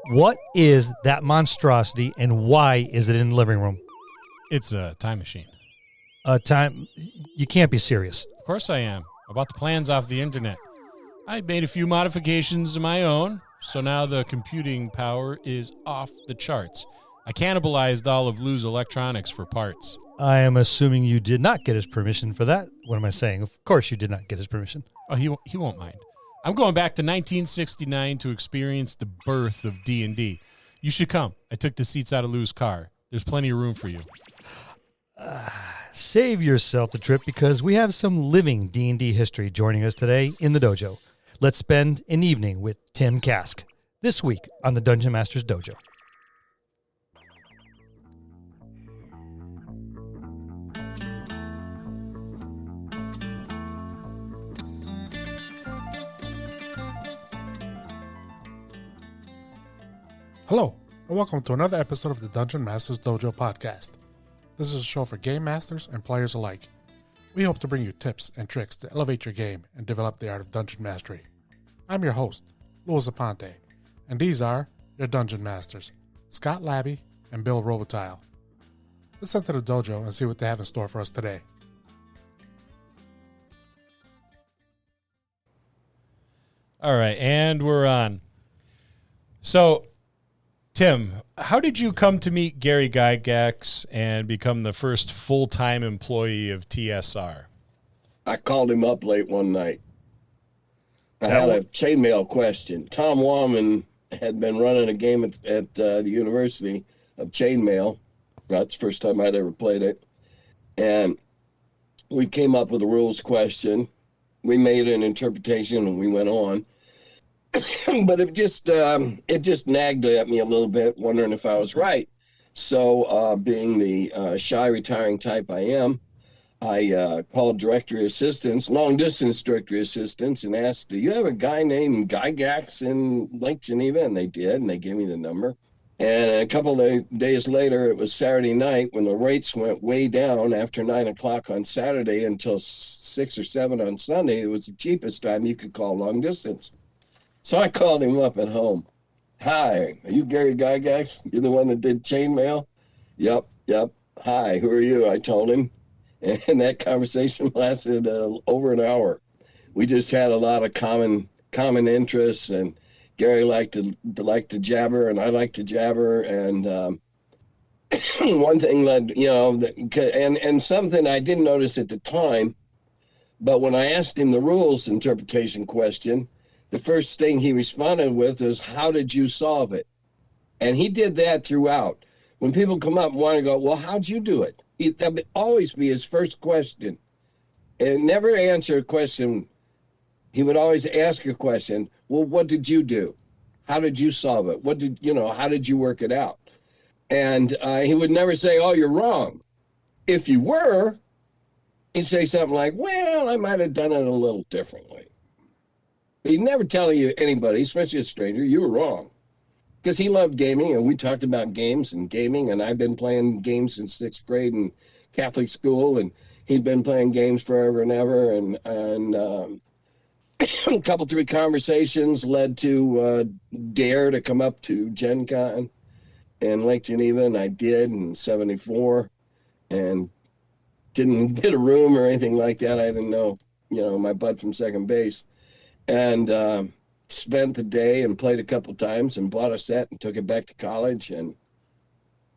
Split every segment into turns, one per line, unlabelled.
What is that monstrosity and why is it in the living room?
It's a time machine.
You can't be serious.
Of course I am. I bought the plans off the internet. I made a few modifications of my own, so now the computing power is off the charts. I cannibalized all of Lou's electronics for parts.
I am assuming you did not get his permission for that. What am I saying? Of course you did not get his permission.
Oh, he won't mind. I'm going back to 1969 to experience the birth of D&D. You should come. I took the seats out of Lou's car. There's plenty of room for you.
Save yourself the trip because we have some living D&D history joining us today in the dojo. Let's spend an evening with Tim Kask this week on the Dungeon Masters Dojo.
Hello, and welcome to another episode of the Dungeon Masters Dojo podcast. This is a show for game masters and players alike. We hope to bring you tips and tricks to elevate your game and develop the art of dungeon mastery. I'm your host, Louis Aponte, and these are your Dungeon Masters, Scott Labby and Bill Robitaille. Let's enter the dojo and see what they have in store for us today.
All right, and we're on. So, Tim, how did you come to meet Gary Gygax and become the first full-time employee of TSR?
I called him up late one night. I had a chainmail question. Tom Wallman had been running a game at the University of Chainmail. That's the first time I'd ever played it. And we came up with a rules question. We made an interpretation and we went on. But it just nagged at me a little bit, wondering if I was right. So being the shy, retiring type I am, I called directory assistants, long-distance directory assistants, and asked, do you have a guy named Gygax in Lake Geneva? And they did, and they gave me the number. And a couple of days later, it was Saturday night when the rates went way down after 9 o'clock on Saturday until 6 or 7 on Sunday. It was the cheapest time you could call long distance. So I called him up at home. Hi, are you Gary Gygax? You're the one that did chainmail? Yep. Hi, who are you? I told him. And that conversation lasted over an hour. We just had a lot of common interests, and Gary liked to jabber, and I liked to jabber. And one thing led, and something I didn't notice at the time, but when I asked him the rules interpretation question, the first thing he responded with is, how did you solve it? And he did that throughout. When people come up and want to go, well, how'd you do it? That would always be his first question. And never answer a question. He would always ask a question. Well, what did you do? How did you solve it? How did you work it out? And he would never say, oh, you're wrong. If you were, he'd say something like, well, I might have done it a little differently. He'd never tell anybody, especially a stranger, you were wrong. Because he loved gaming, and we talked about games and gaming, and I've been playing games since 6th grade in Catholic school, and he'd been playing games forever and ever, and a couple, 3 conversations led to Dare to come up to Gen Con in Lake Geneva, and I did in 74, and didn't get a room or anything like that. I didn't know, my butt from second base. And spent the day and played a couple times and bought a set and took it back to college. And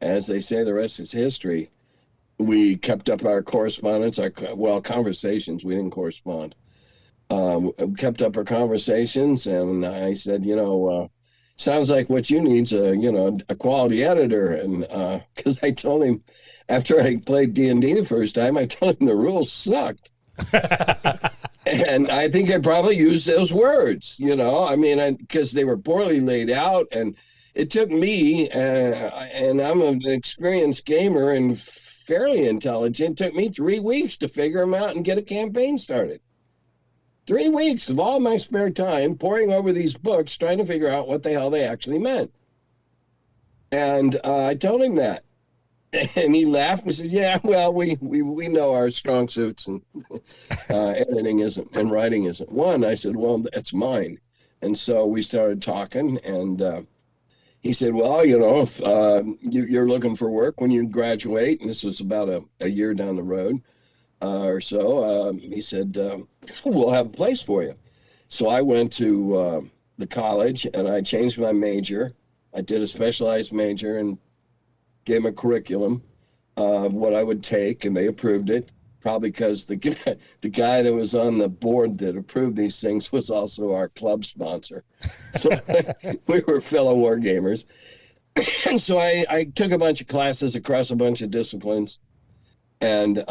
as they say, the rest is history. We kept up our correspondence, conversations. We didn't correspond. Kept up our conversations, and I said, sounds like what you need's a quality editor. And because I told him after I played D&D the first time, I told him the rules sucked. And I think I probably used those words, because they were poorly laid out. And it took me, and I'm an experienced gamer and fairly intelligent, it took me 3 weeks to figure them out and get a campaign started. 3 weeks of all my spare time poring over these books, trying to figure out what the hell they actually meant. And I told him that. And he laughed and said, yeah, well, we know our strong suits, and editing isn't, and writing isn't one. I said, well, that's mine. And so we started talking, and he said, well, if you're looking for work when you graduate, and this was about a year down the road or so, he said, we'll have a place for you. So I went to the college and I changed my major. I did a specialized major and gave them a curriculum of what I would take, and they approved it. Probably because the guy that was on the board that approved these things was also our club sponsor. So we were fellow war gamers. And so I took a bunch of classes across a bunch of disciplines and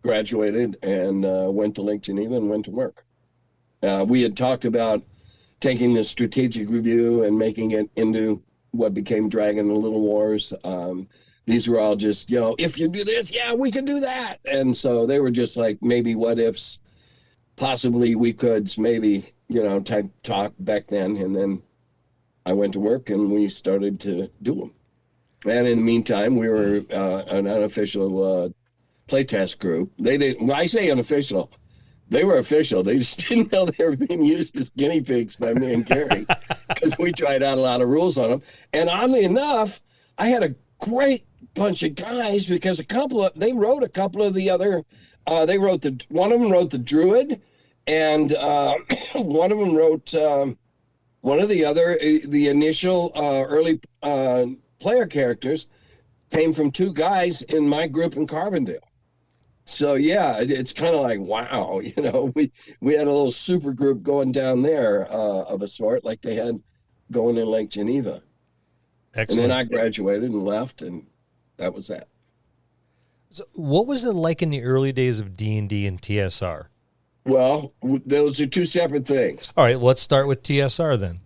graduated and went to Lake Geneva and went to work. We had talked about taking the strategic review and making it into what became Dragon and Little Wars. These were all just, if you do this, yeah, we can do that. And so they were just like maybe what ifs, possibly we could, maybe, type talk back then. And then I went to work and we started to do them. And in the meantime, we were an unofficial playtest group. They didn't, when I say unofficial, they were official. They just didn't know they were being used as guinea pigs by me and Gary because we tried out a lot of rules on them. And oddly enough, I had a great bunch of guys because they wrote a couple of the other, one of them wrote the Druid, and one of them wrote one of the other, the initial early player characters came from two guys in my group in Carbondale. So yeah, it's kind of like, wow, we had a little super group going down there of a sort, like they had going in Lake Geneva.
Excellent.
And then I graduated and left, and that was that.
So what was it like in the early days of D&D and TSR?
Well, those are two separate things.
All right, let's start with TSR then.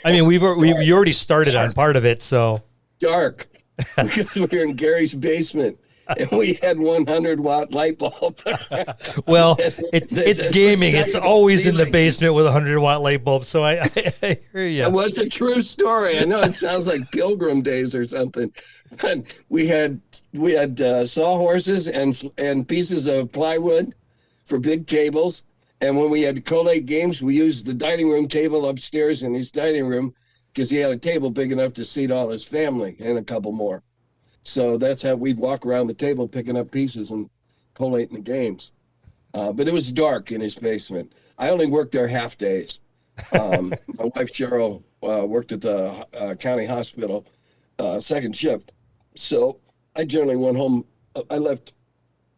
I mean, we already started on part of it, so
dark because we were in Gary's basement. And we had 100-watt light bulb.
Well, it's gaming. It's always in the basement with a 100-watt light bulb. So I hear you.
It was a true story. I know it sounds like Pilgrim Days or something. But we had sawhorses and pieces of plywood for big tables. And when we had to collate games, we used the dining room table upstairs in his dining room because he had a table big enough to seat all his family and a couple more. So that's how we'd walk around the table picking up pieces and collating the games. But it was dark in his basement. I only worked there half days. My wife, Cheryl, worked at the county hospital second shift. So I generally went home. I left,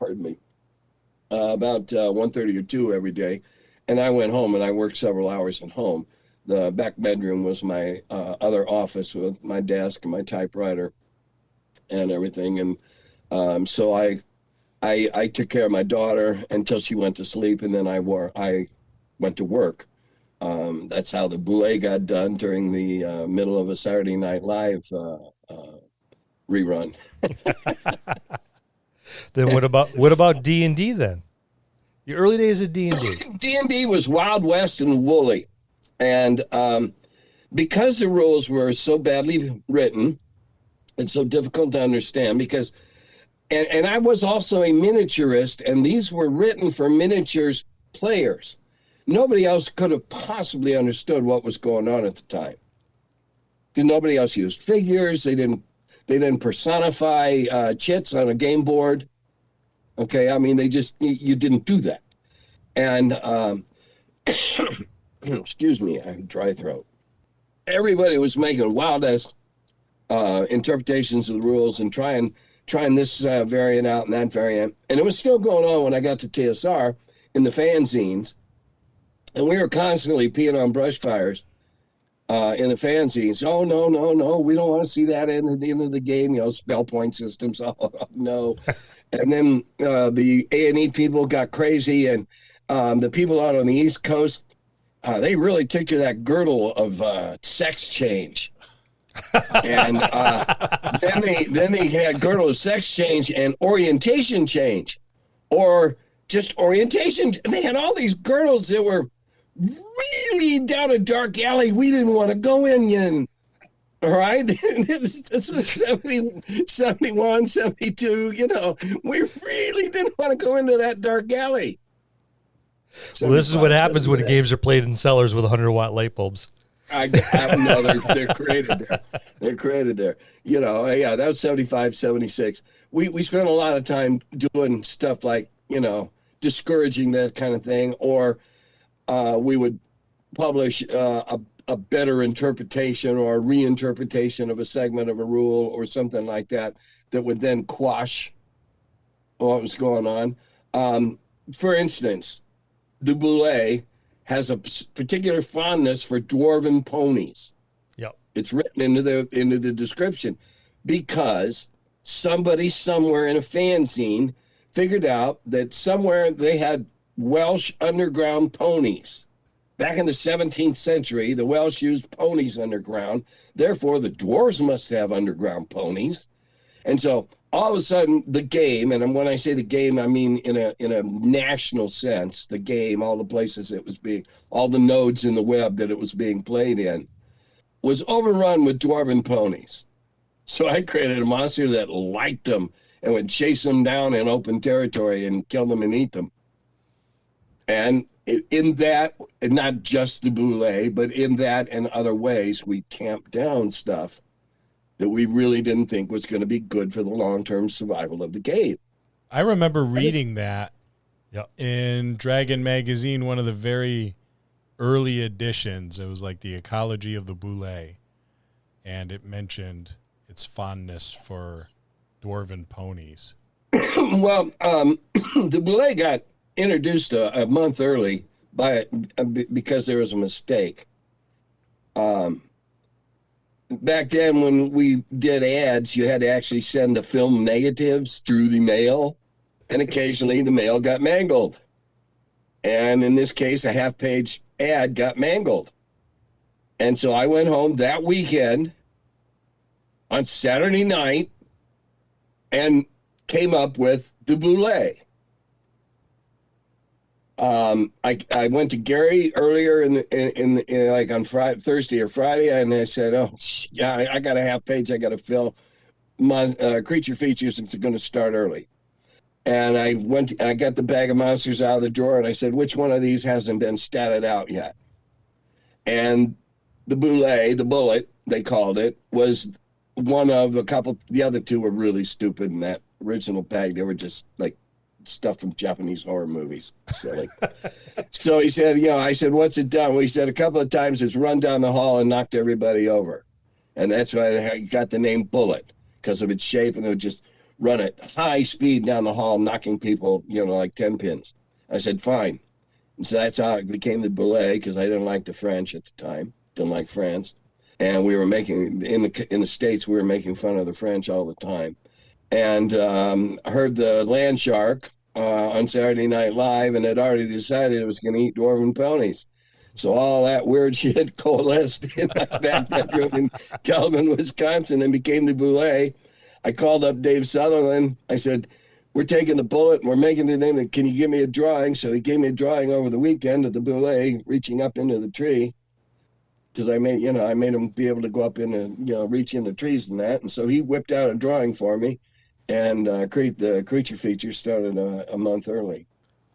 about 1:30 or 2 every day. And I went home and I worked several hours at home. The back bedroom was my other office with my desk and my typewriter and everything. And so I took care of my daughter until she went to sleep, and then I went to work. That's how the boulet got done during the middle of a Saturday Night Live rerun.
Then what about D&D then? The early days of D&D.
D&D was Wild West and woolly. And because the rules were so badly written, it's so difficult to understand because, and I was also a miniaturist, and these were written for miniatures players. Nobody else could have possibly understood what was going on at the time. Because nobody else used figures. They didn't personify chits on a game board. Okay, I mean, you didn't do that. And, excuse me, I have a dry throat. Everybody was making wild-ass interpretations of the rules and trying this variant out and that variant. And it was still going on when I got to TSR in the fanzines. And we were constantly peeing on brush fires in the fanzines. Oh, no, we don't want to see that in the end of the game, spell point systems. Oh, no. And then the A&E people got crazy, and the people out on the East Coast, they really took to that girdle of sex change. And then they had girdle of sex change and orientation change, or just orientation. They had all these girdles that were really down a dark alley we didn't want to go in. All right, this was 70, 71, 72. We really didn't want to go into that dark alley.
Well, this is what happens when games are played in cellars with 100-watt light bulbs.
No, they're created there. They're created there. Yeah, that was 75, 76. We spent a lot of time doing stuff like, discouraging that kind of thing, or we would publish a better interpretation or a reinterpretation of a segment of a rule or something like that would then quash what was going on. For instance, the Boule has a particular fondness for dwarven ponies.
Yep.
It's written into the description because somebody somewhere in a fanzine figured out that somewhere they had Welsh underground ponies. Back in the 17th century, the Welsh used ponies underground. Therefore, the dwarves must have underground ponies. And so all of a sudden, the game, and when I say the game, I mean in a national sense, the game, all the places it was being, all the nodes in the web that it was being played in, was overrun with dwarven ponies. So I created a monster that liked them and would chase them down in open territory and kill them and eat them. And in that, and not just the Boule, but in that and other ways, we tamped down stuff that we really didn't think was going to be good for the long-term survival of the game.
I remember reading that in Dragon Magazine, one of the very early editions. It was like the ecology of the Boule, and it mentioned its fondness for dwarven ponies.
Well, the Boule got introduced a month early because there was a mistake. Back then, when we did ads, you had to actually send the film negatives through the mail, and occasionally the mail got mangled. And in this case, a half-page ad got mangled. And so I went home that weekend on Saturday night and came up with the Boule. I went to Gary earlier in like on Thursday or Friday, and I said, "Oh, yeah, I got a half page I got to fill. My creature features is going to start early." And I got the bag of monsters out of the drawer, and I said, "Which one of these hasn't been statted out yet?" And the Boule, the bullet, they called it, was one of a couple. The other two were really stupid in that original bag. They were just like stuff from Japanese horror movies. Silly. So he said, I said, "What's it done?" Well, he said a couple of times it's run down the hall and knocked everybody over. And that's why I got the name Bullet, because of its shape, and it would just run at high speed down the hall, knocking people, like 10 pins. I said, fine. And so that's how it became the Boule, because I didn't like the French at the time. Didn't like France. And we were making, in the States, we were making fun of the French all the time. And heard the Land Shark on Saturday Night Live, and had already decided it was going to eat dwarven ponies. So all that weird shit coalesced in my back bedroom in Calvin, Wisconsin, and became the Boule. I called up Dave Sutherland. I said, "We're taking the bullet and we're making it in. Can you give me a drawing?" So he gave me a drawing over the weekend of the Boule reaching up into the tree, because I made him be able to go up in and reach in the trees and that. And so he whipped out a drawing for me. And the creature feature started a month early.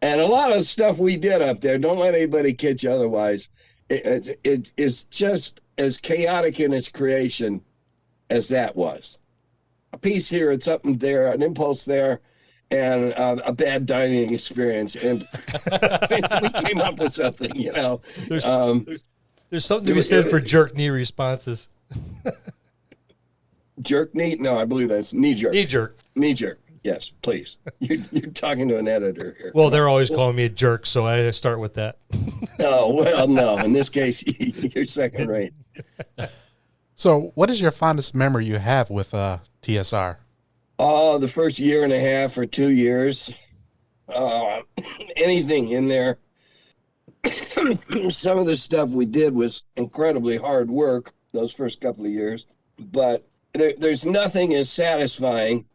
And a lot of stuff we did up there, don't let anybody kid you otherwise, it's just as chaotic in its creation as that was. A piece here, it's something there, an impulse there, and a bad dining experience. And we came up with something,
There's something to be said for jerk knee responses.
Jerk knee? No, I believe that's knee jerk.
Knee jerk.
Knee jerk. Yes, please. You're talking to an editor here.
Well, they're always calling me a jerk, so I start with that.
Oh, well, no. In this case, you're second rate.
So what is your fondest memory you have with TSR?
Oh, the first year and a half or 2 years. Anything in there. Some of the stuff we did was incredibly hard work those first couple of years, but there's nothing as satisfying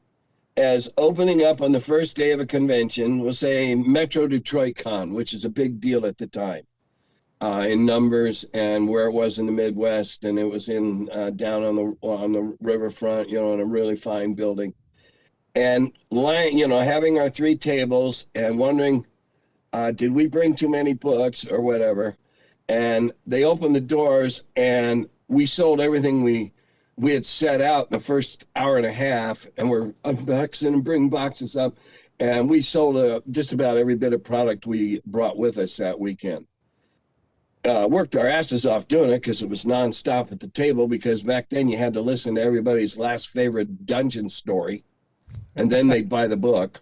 as opening up on the first day of a convention, we'll say Metro Detroit Con, which is a big deal at the time in numbers and where it was in the Midwest, and it was in down on the riverfront, in a really fine building, and having our 3 tables and wondering, did we bring too many books or whatever? and they opened the doors, and we sold everything we had set out the first hour and a half, and we're unboxing and bringing boxes up, and we sold just about every bit of product we brought with us that weekend. Worked our asses off doing it because it was nonstop at the table, because back then you had to listen to everybody's last favorite dungeon story, and then they'd buy the book.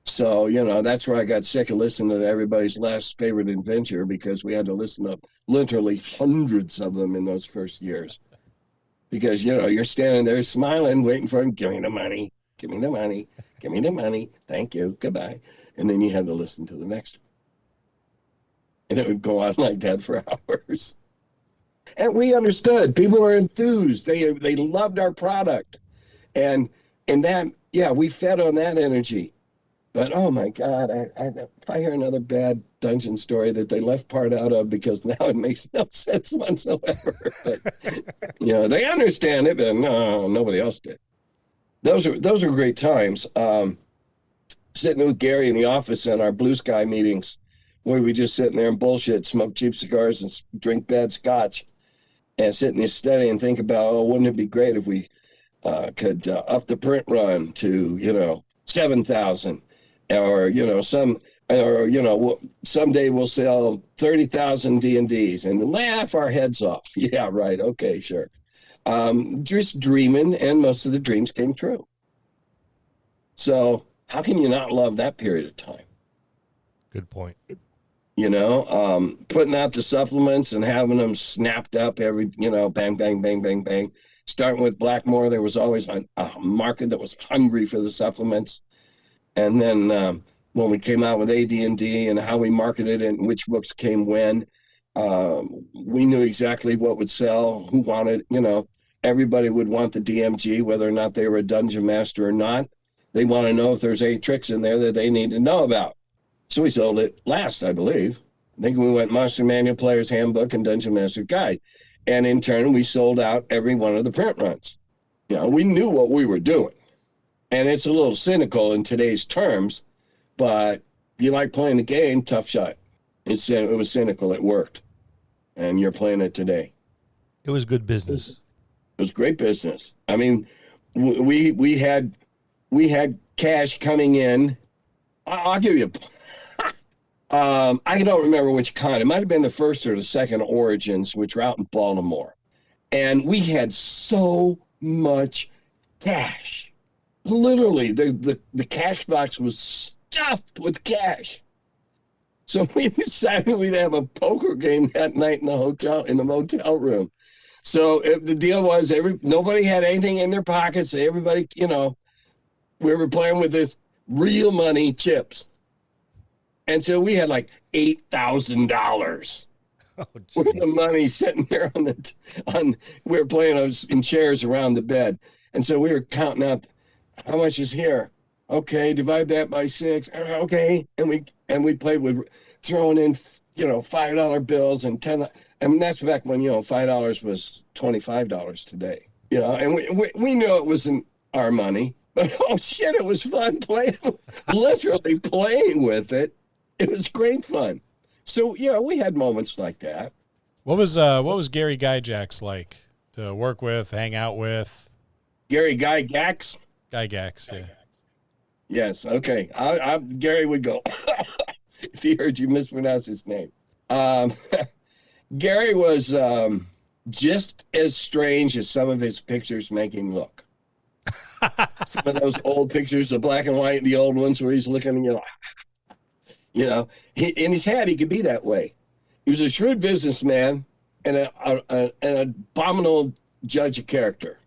So, that's where I got sick of listening to everybody's last favorite adventure, because we had to listen to literally hundreds of them in those first years. Because, you're standing there smiling, waiting for him, give me the money, give me the money, give me the money, thank you, goodbye. And then you had to listen to the next one. And it would go on like that for hours. And we understood. People were enthused. They loved our product. And that, we fed on that energy. But, oh, my God, if I hear another bad dungeon story that they left part out of, because now it makes no sense whatsoever. But, they understand it, but no, nobody else did. Those are great times. Sitting with Gary in the office in our blue sky meetings, where we just sit in there and bullshit, smoke cheap cigars and drink bad scotch, and sit in his study and think about, wouldn't it be great if we could up the print run to, 7,000. Or someday we'll sell 30,000 D&Ds and laugh our heads off. Yeah, right. Okay, sure. Just dreaming, and most of the dreams came true. So how can you not love that period of time?
Good point.
Putting out the supplements and having them snapped up every, bang, bang, bang, bang, bang. Starting with Blackmore, there was always a market that was hungry for the supplements. And then when we came out with AD&D and how we marketed it and which books came when, we knew exactly what would sell, who wanted, everybody would want the DMG, whether or not they were a dungeon master or not. They want to know if there's any tricks in there that they need to know about. So we sold it last, I believe. I think we went Monster Manual, Player's Handbook, and Dungeon Master Guide. And in turn, we sold out every one of the print runs. We knew what we were doing. And it's a little cynical in today's terms, but if you like playing the game, tough shot. It was cynical. It worked. And you're playing it today.
It was good business.
It was great business. I mean, we had cash coming in. I'll give you I don't remember which kind. It might have been the first or the second Origins, which were out in Baltimore. And we had so much cash. Literally, the cash box was stuffed with cash. So we decided we'd have a poker game that night in the motel room. So the deal was nobody had anything in their pockets. Everybody, we were playing with this real money chips. And so we had like $8,000 worth of money sitting there we were playing in chairs around the bed. And so we were counting out, how much is here? Okay, divide that by 6. Okay, and we played with throwing in, $5 bills and 10. I mean, that's back when $5 was $25 today. And we knew it wasn't our money, but oh shit, it was fun playing, literally playing with it. It was great fun. So we had moments like that.
What was Gary Gygax like to work with, hang out with?
Gary Gygax.
Gygax, yeah.
Yes. Okay. Gary would go if he heard you mispronounce his name. Gary was just as strange as some of his pictures make him look. Some of those old pictures, the black and white, the old ones where he's looking, in his head he could be that way. He was a shrewd businessman and an abominable judge of character.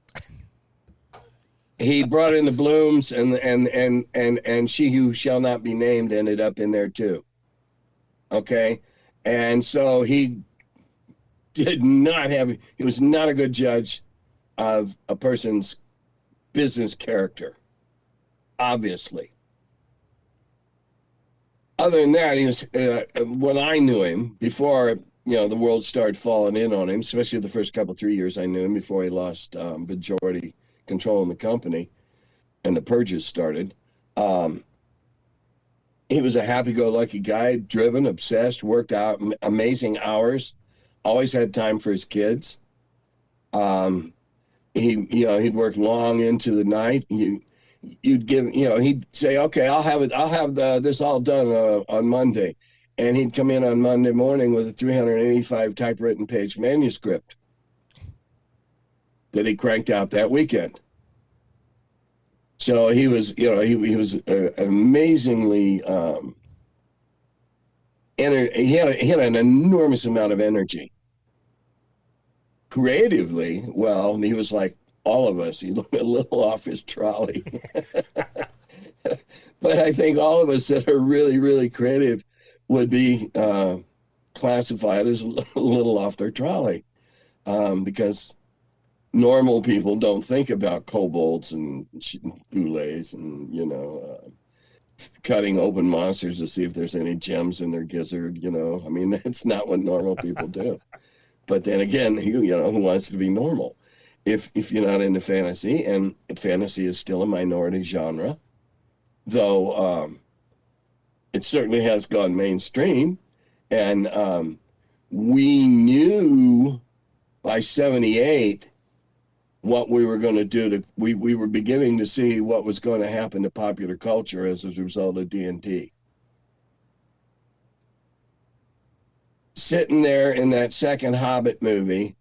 He brought in the blooms, and she who shall not be named ended up in there too. Okay, and so he was not a good judge of a person's business character, obviously. Other than that, he was when I knew him before the world started falling in on him, especially the first 3 years I knew him before he lost majority control in the company and the purges started. He was a happy-go-lucky guy, driven, obsessed, worked out amazing hours. always had time for his kids. He'd work long into the night. You'd give, he'd say, okay, I'll have this all done on Monday. And he'd come in on Monday morning with a 385 typewritten page manuscript that he cranked out that weekend. So he was, he was amazingly, he had an enormous amount of energy. Creatively, well, he was like all of us. He looked a little off his trolley. But I think all of us that are really, really creative would be classified as a little off their trolley, because normal people don't think about kobolds and boulets and, cutting open monsters to see if there's any gems in their gizzard, I mean, that's not what normal people do. But then again, who wants to be normal? If you're not into fantasy, and fantasy is still a minority genre, though it certainly has gone mainstream. And we knew by 78 what we were going to do. We were beginning to see what was going to happen to popular culture as a result of D&D. Sitting there in that second Hobbit movie,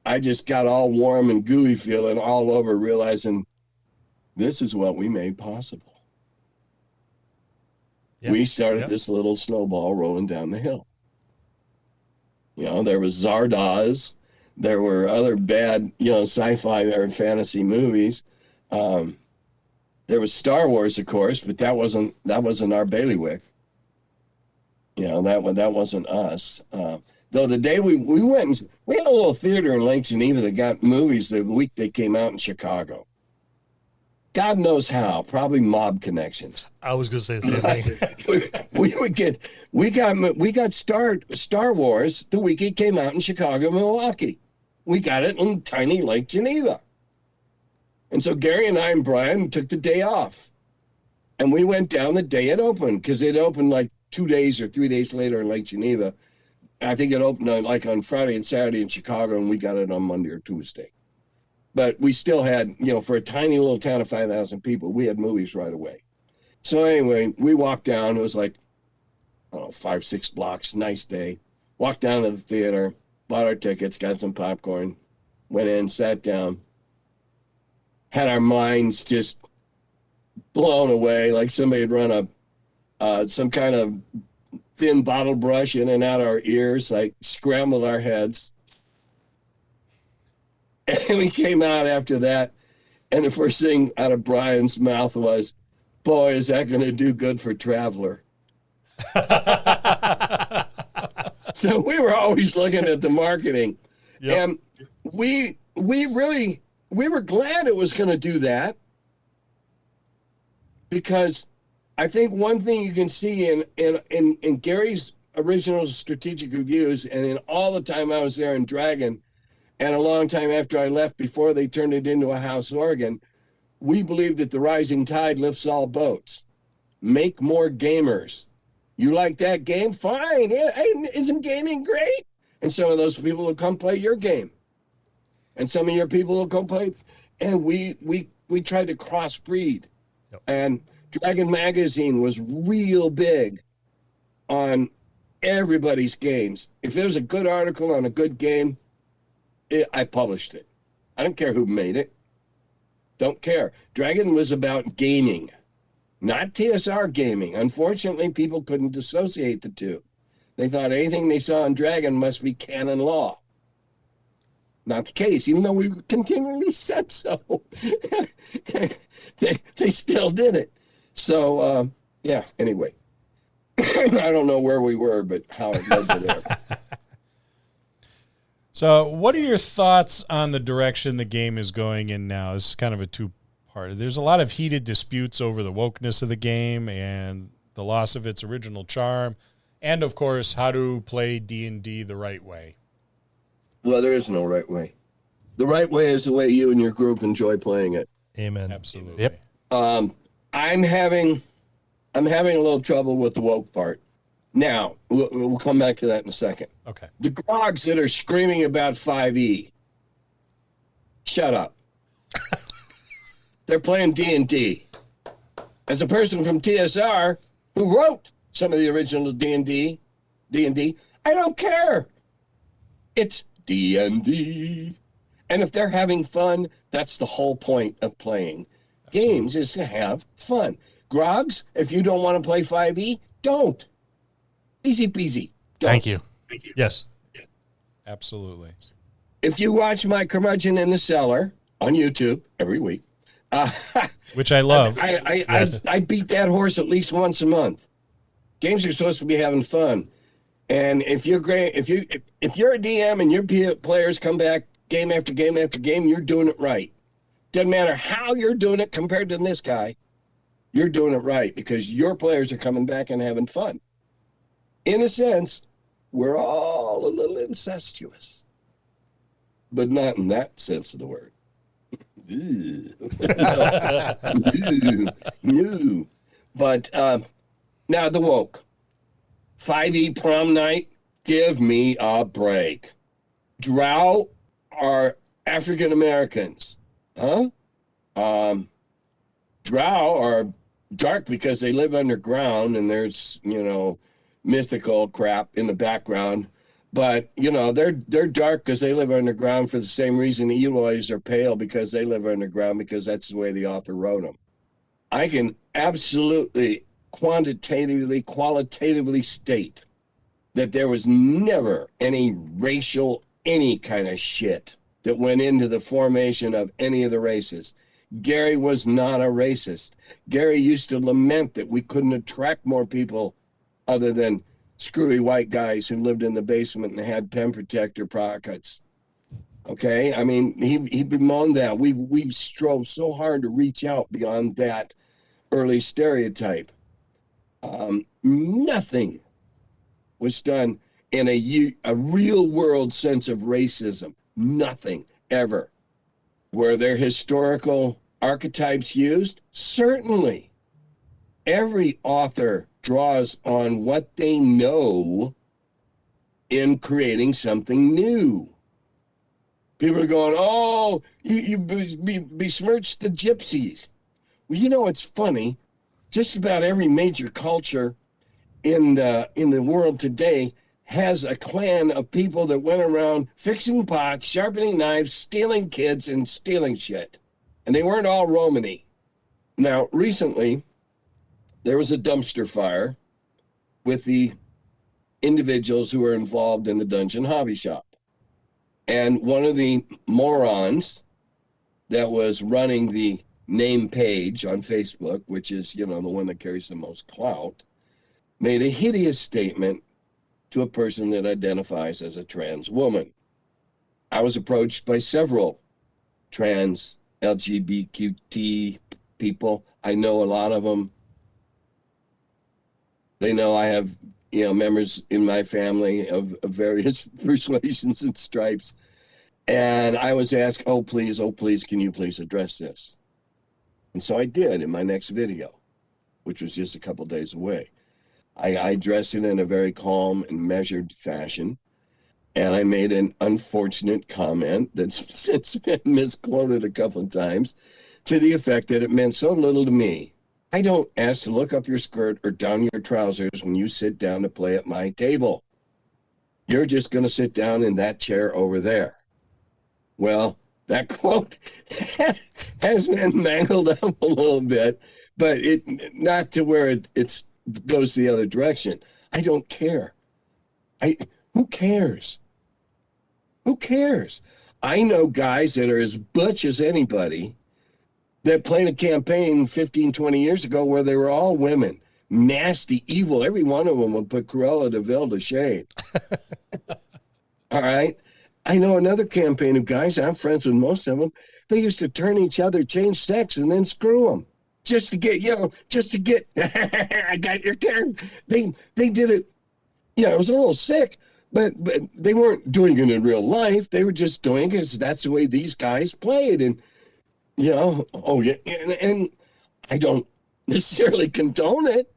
I just got all warm and gooey feeling all over, realizing this is what we made possible. Yep. We started this little snowball rolling down the hill. There was Zardoz. There were other bad, sci-fi or fantasy movies. There was Star Wars, of course, but that wasn't our bailiwick. That wasn't us. Though the day we went, we had a little theater in Lake Geneva that got movies the week they came out in Chicago. God knows how, probably mob connections.
I was going to say the same thing.
we got Star Wars the week it came out in Chicago, Milwaukee. We got it in tiny Lake Geneva. And so Gary and I and Brian took the day off. And we went down the day it opened, because it opened like 2 days or 3 days later in Lake Geneva. I think it opened on Friday and Saturday in Chicago, and we got it on Monday or Tuesday. But we still had, for a tiny little town of 5,000 people, we had movies right away. So anyway, we walked down. It was like, 5-6 blocks, nice day. Walked down to the theater, bought our tickets, got some popcorn, went in, sat down, had our minds just blown away, like somebody had run some kind of thin bottle brush in and out our ears, like scrambled our heads. And we came out after that, and the first thing out of Brian's mouth was, boy, is that going to do good for Traveler. So we were always looking at the marketing. Yep. And we were glad it was going to do that, because I think one thing you can see in Gary's original strategic reviews, and in all the time I was there in Dragon, and a long time after I left before they turned it into a house organ, we believe that the rising tide lifts all boats. Make more gamers. You like that game? Fine. Isn't gaming great? And some of those people will come play your game. And some of your people will come play. And we tried to crossbreed. Yep. And Dragon Magazine was real big on everybody's games. If there was a good article on a good game, I published it. I don't care who made it. Don't care. Dragon was about gaming, not TSR gaming. Unfortunately, people couldn't dissociate the two. They thought anything they saw in Dragon must be canon law. Not the case, even though we continually said so. they still did it. So, anyway. I don't know where we were, but how it led to there.
So what are your thoughts on the direction the game is going in now? This is kind of a two-part. There's a lot of heated disputes over the wokeness of the game and the loss of its original charm, and, of course, how to play D&D the right way.
Well, there is no right way. The right way is the way you and your group enjoy playing it.
Amen.
Absolutely.
Yep.
I'm having a little trouble with the woke part. Now, we'll come back to that in a second.
Okay.
The grogs that are screaming about 5e, shut up. They're playing D&D. As a person from TSR who wrote some of the original D&D, I don't care. It's D&D. And if they're having fun, that's the whole point of playing games, is to have fun. Grogs, if you don't want to play 5e, don't. Easy peasy. Don't.
Thank you. Yes.
Absolutely.
If you watch my curmudgeon in the cellar on YouTube every week,
Which I love.
I beat that horse at least once a month. Games are supposed to be having fun, and if you're great, if you're a DM and your players come back game after game after game, you're doing it right. Doesn't matter how you're doing it compared to this guy, you're doing it right because your players are coming back and having fun. In a sense, we're all a little incestuous, but not in that sense of the word. No. But now the woke. 5e prom night, give me a break. Drow are African Americans. Huh? Drow are dark because they live underground and there's, mythical crap in the background. But, they're dark because they live underground for the same reason Eloys are pale because they live underground because that's the way the author wrote them. I can absolutely qualitatively state that there was never any racial, any kind of shit that went into the formation of any of the races. Gary was not a racist. Gary used to lament that we couldn't attract more people other than screwy white guys who lived in the basement and had pen protector pockets. Okay, I mean, he bemoaned that. We strove so hard to reach out beyond that early stereotype. Nothing was done in a real world sense of racism. Nothing ever. Were there historical archetypes used? Certainly. Every author draws on what they know in creating something new. People are going, oh, you besmirched the gypsies. Well, it's funny. Just about every major culture in the world today has a clan of people that went around fixing pots, sharpening knives, stealing kids, and stealing shit. And they weren't all Romany. Now, recently, there was a dumpster fire with the individuals who were involved in the Dungeon Hobby Shop. And one of the morons that was running the name page on Facebook, which is, the one that carries the most clout, made a hideous statement to a person that identifies as a trans woman. I was approached by several trans LGBTQ people. I know a lot of them. They know I have, members in my family of various persuasions and stripes. And I was asked, oh, please, can you please address this? And so I did in my next video, which was just a couple days away. I addressed it in a very calm and measured fashion. And I made an unfortunate comment that's since been misquoted a couple of times to the effect that it meant so little to me. I don't ask to look up your skirt or down your trousers when you sit down to play at my table. You're just going to sit down in that chair over there. Well, that quote has been mangled up a little bit, but it not to where it goes the other direction. I don't care. Who cares? Who cares? I know guys that are as butch as anybody that played a campaign 15, 20 years ago where they were all women, nasty, evil. Every one of them would put Cruella de Vil to shame. All right? I know another campaign of guys, I'm friends with most of them, they used to turn each other, change sex, and then screw them. Just to get, I got your turn. They did it, it was a little sick, but they weren't doing it in real life. They were just doing it because that's the way these guys played. And, and I don't necessarily condone it,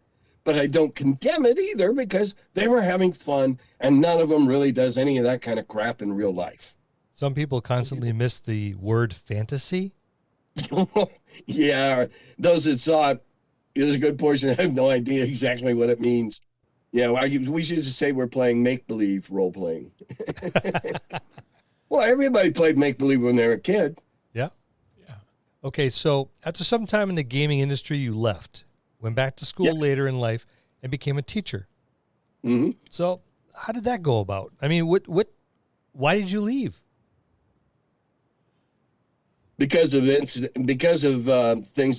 but I don't condemn it either because they were having fun, and none of them really does any of that kind of crap in real life.
Some people constantly miss the word fantasy.
Yeah, those that saw it, there's a good portion that have no idea exactly what it means. Yeah, we should just say we're playing make-believe role-playing. Well, everybody played make-believe when they were a kid.
Yeah. Okay, so after some time in the gaming industry, you left, went back to school later in life, and became a teacher.
Mm-hmm.
So how did that go about? I mean, why did you leave?
Because of things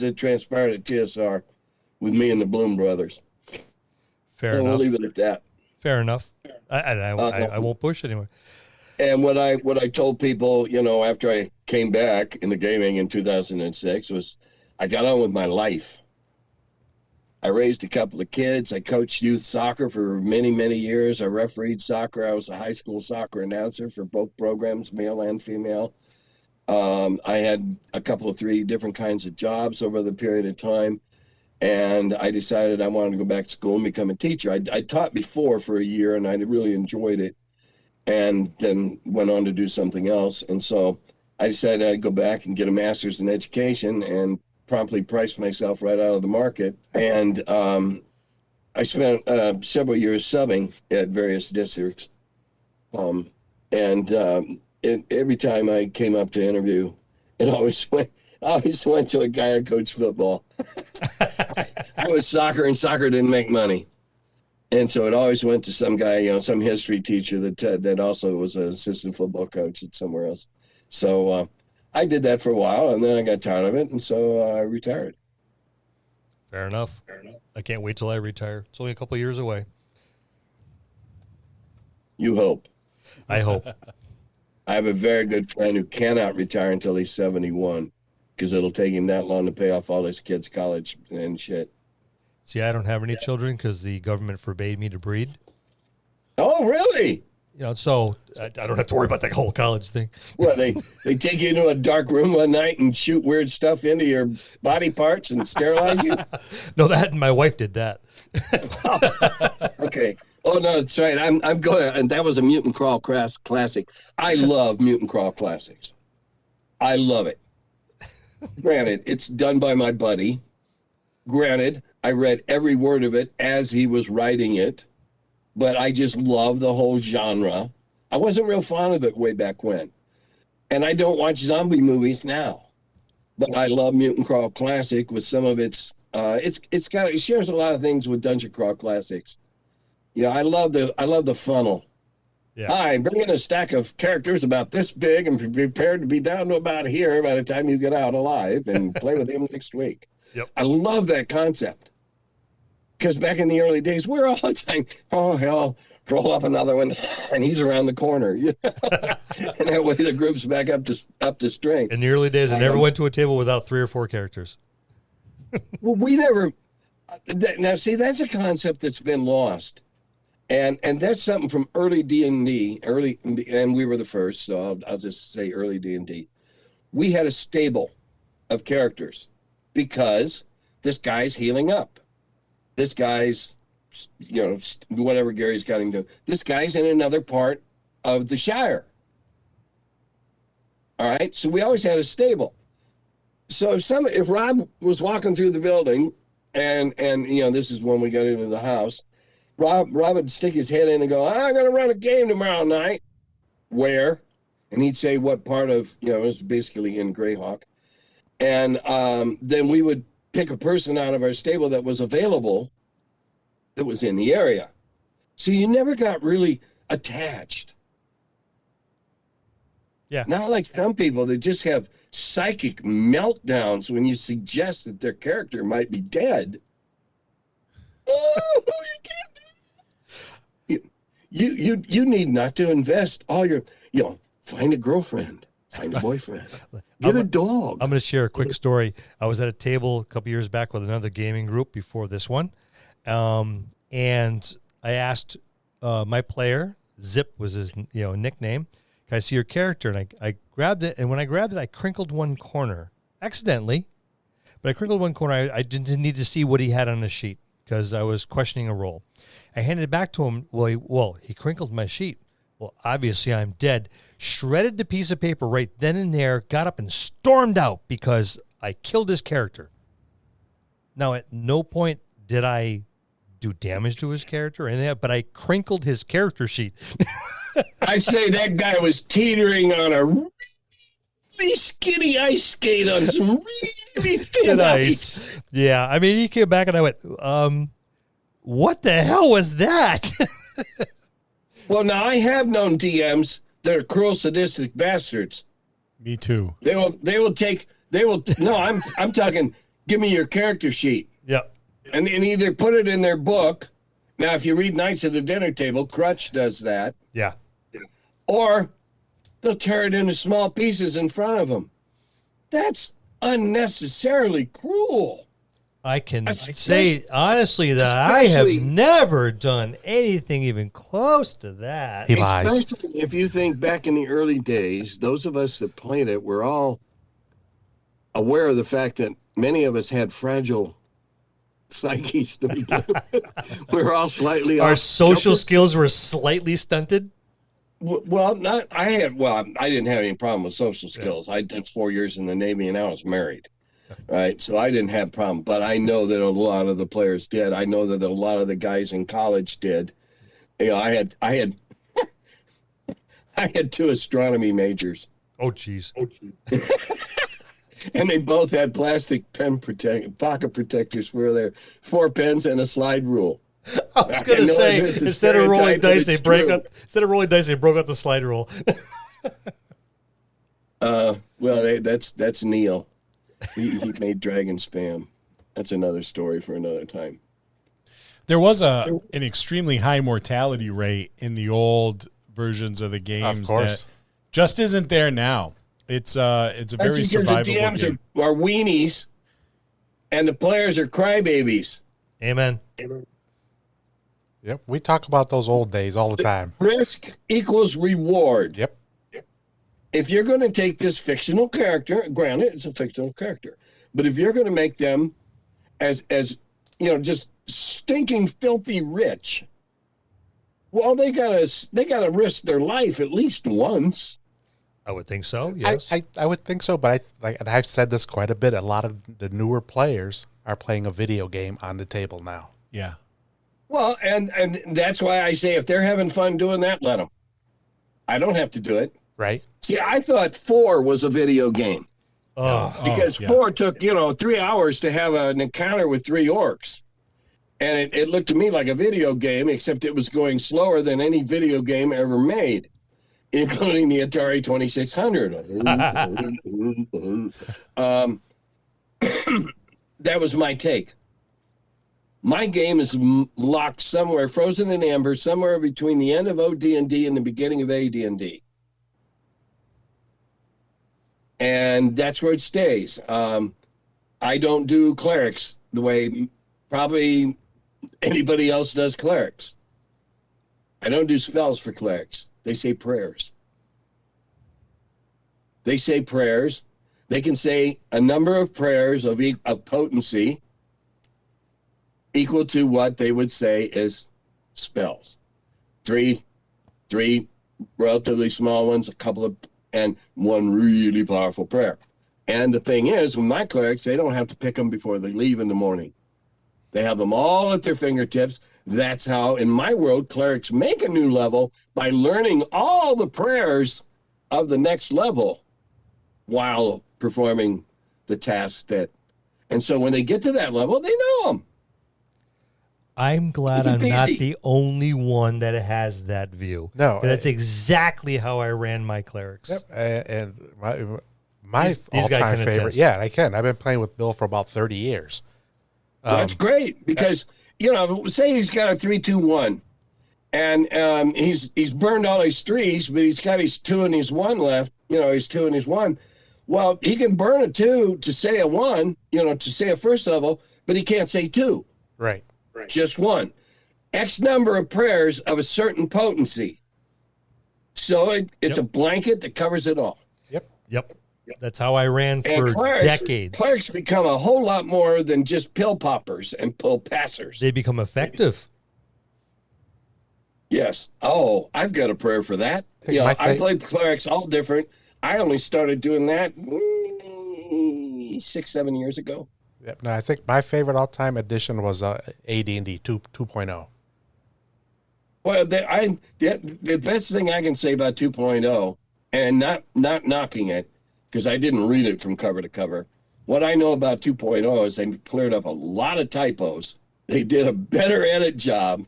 that transpired at TSR with me and the Bloom brothers.
Fair
And
enough.
we'll leave it at that.
Fair enough. I won't push anymore.
And what I told people, after I came back in the gaming in 2006 was I got on with my life. I raised a couple of kids. I coached youth soccer for many, many years. I refereed soccer. I was a high school soccer announcer for both programs, male and female. I had a couple of 3 different kinds of jobs over the period of time. And I decided I wanted to go back to school and become a teacher. I taught before for a year, and I really enjoyed it, and then went on to do something else. And so I decided I'd go back and get a master's in education and promptly priced myself right out of the market. And I spent several years subbing at various districts. Every time I came up to interview, I always went to a guy that coached football. I was soccer, and soccer didn't make money. And so it always went to some guy, some history teacher that also was an assistant football coach at somewhere else. So I did that for a while, and then I got tired of it, and so I retired.
Fair enough. I can't wait till I retire. It's only a couple of years away.
You hope.
I hope.
I have a very good friend who cannot retire until he's 71 because it'll take him that long to pay off all his kids' college and shit.
See, I don't have any children because the government forbade me to breed.
Oh, really?
So I don't have to worry about that whole college thing.
Well, they take you into a dark room one night and shoot weird stuff into your body parts and sterilize you?
No, my wife did that.
Okay. Oh, no, that's right. I'm going, and that was a Mutant Crawl classic. I love Mutant Crawl classics. I love it. Granted, it's done by my buddy. Granted, I read every word of it as he was writing it, but I just love the whole genre. I wasn't real fond of it way back when. And I don't watch zombie movies now, but I love Mutant Crawl Classic with some of its, it shares a lot of things with Dungeon Crawl Classics. Yeah, I love the funnel.
Yeah.
Hi, bring in a stack of characters about this big and be prepared to be down to about here by the time you get out alive and play with him next week.
Yep.
I love that concept. Because back in the early days, we're all saying, oh, hell, roll up another one, and he's around the corner. And that way the group's back up to strength.
In the early days, I never went to a table without 3 or 4 characters.
Well, we never... Now, see, that's a concept that's been lost. And that's something from early D&D, and we were the first, so I'll just say early D&D. We had a stable of characters because this guy's healing up. This guy's, whatever Gary's got him do. This guy's in another part of the Shire. All right, so we always had a stable. So if Rob was walking through the building, and this is when we got into the house, Rob would stick his head in and go, I'm going to run a game tomorrow night. Where? And he'd say what part of, it was basically in Greyhawk. And then we would pick a person out of our stable that was available that was in the area. So you never got really attached.
Yeah.
Not like some people that just have psychic meltdowns when you suggest that their character might be dead. Oh, you can't. You need not to invest all your, find a girlfriend, find a boyfriend, get a dog.
I'm going to share a quick story. I was at a table a couple years back with another gaming group before this one. And I asked my player, Zip was his nickname, can I see your character? And I grabbed it. And when I grabbed it, I crinkled one corner accidentally. But I crinkled one corner. I didn't need to see what he had on the sheet. because I was questioning a roll. I handed it back to him. He crinkled my sheet. Well, obviously I'm dead. Shredded the piece of paper right then and there, got up and stormed out because I killed his character. Now, at no point did I do damage to his character or anything, but I crinkled his character sheet.
I say that guy was teetering on a really skinny ice skate on some really thin ice.
Yeah, I mean, he came back and I went, what the hell was that?
Well, now I have known DMs that are cruel, sadistic bastards.
Me too.
I'm talking, give me your character sheet.
Yep.
And either put it in their book. Now, if you read Knights of the Dinner Table, Crutch does that.
Yeah.
Or they'll tear it into small pieces in front of them. That's unnecessarily cruel.
I can say honestly that I have never done anything even close to that.
He lies.
Especially if you think back in the early days, those of us that played it were all aware of the fact that many of us had fragile psyches to begin with. We're all slightly
Our
off
social
kilter.
skills were slightly stunted.
Well, I didn't have any problem with social skills. I did 4 years in the Navy and I was married. Right. So I didn't have a problem, but I know that a lot of the players did. I know that a lot of the guys in college did. You know, I had I had 2 astronomy majors.
Oh, geez.
And they both had plastic pocket protectors for their 4 pens and a slide rule.
I was going to say, instead of rolling dice, they broke out the slide rule.
That's Neil. He made dragon spam. That's another story for another time.
There was an extremely high mortality rate in the old versions of the games that just isn't there now. It's a very survivable
the DMs
game.
are weenies, and the players are crybabies.
Amen.
Yep, we talk about those old days all the time.
Risk equals reward.
Yep.
If you're going to take this fictional character, granted, it's a fictional character, but if you're going to make them as just stinking filthy rich, well, they gotta risk their life at least once.
I would think so. Yes.
I would think so, but and I've said this quite a bit. A lot of the newer players are playing a video game on the table now.
Yeah.
Well, and that's why I say if they're having fun doing that, let them. I don't have to do it.
Right.
See, I thought 4 was a video game because 4 took 3 hours to have an encounter with 3 orcs, and it looked to me like a video game, except it was going slower than any video game ever made, including the Atari 2600. That was my take. My game is locked somewhere, frozen in amber, somewhere between the end of OD&D and the beginning of AD&D. And that's where it stays. I don't do clerics the way probably anybody else does clerics. I don't do spells for clerics. They say prayers. They say prayers. They can say a number of prayers of potency equal to what they would say is spells. Three relatively small ones, a couple of, and one really powerful prayer. And the thing is, with my clerics, they don't have to pick them before they leave in the morning. They have them all at their fingertips. That's how, in my world, clerics make a new level by learning all the prayers of the next level while performing the tasks that. And so when they get to that level, they know them.
I'm glad I'm not the only one that has that view.
No.
That's exactly how I ran my clerics.
Yep. And my
These guys
all-time
can
favorite.
attest.
Yeah, I can. I've been playing with Bill for about 30 years.
That's great because, say he's got a 3-2-1 and he's burned all his 3s, but he's got his 2 and his 1 left. His 2 and his 1. Well, he can burn a 2 to say a 1, to say a first level, but he can't say 2.
Right.
Just 1. X number of prayers of a certain potency. So it's a blanket that covers it all.
Yep.
Yep. That's how I ran
And
for decades.
clerics become a whole lot more than just pill poppers and pill passers.
They become effective.
Yes. Oh, I've got a prayer for that. I played clerics all different. I only started doing that 6-7 years ago.
Yep. No, I think my favorite all-time edition was AD&D 2.0.
Well, the best thing I can say about 2.0, and not knocking it, because I didn't read it from cover to cover. What I know about 2.0 is they cleared up a lot of typos. They did a better edit job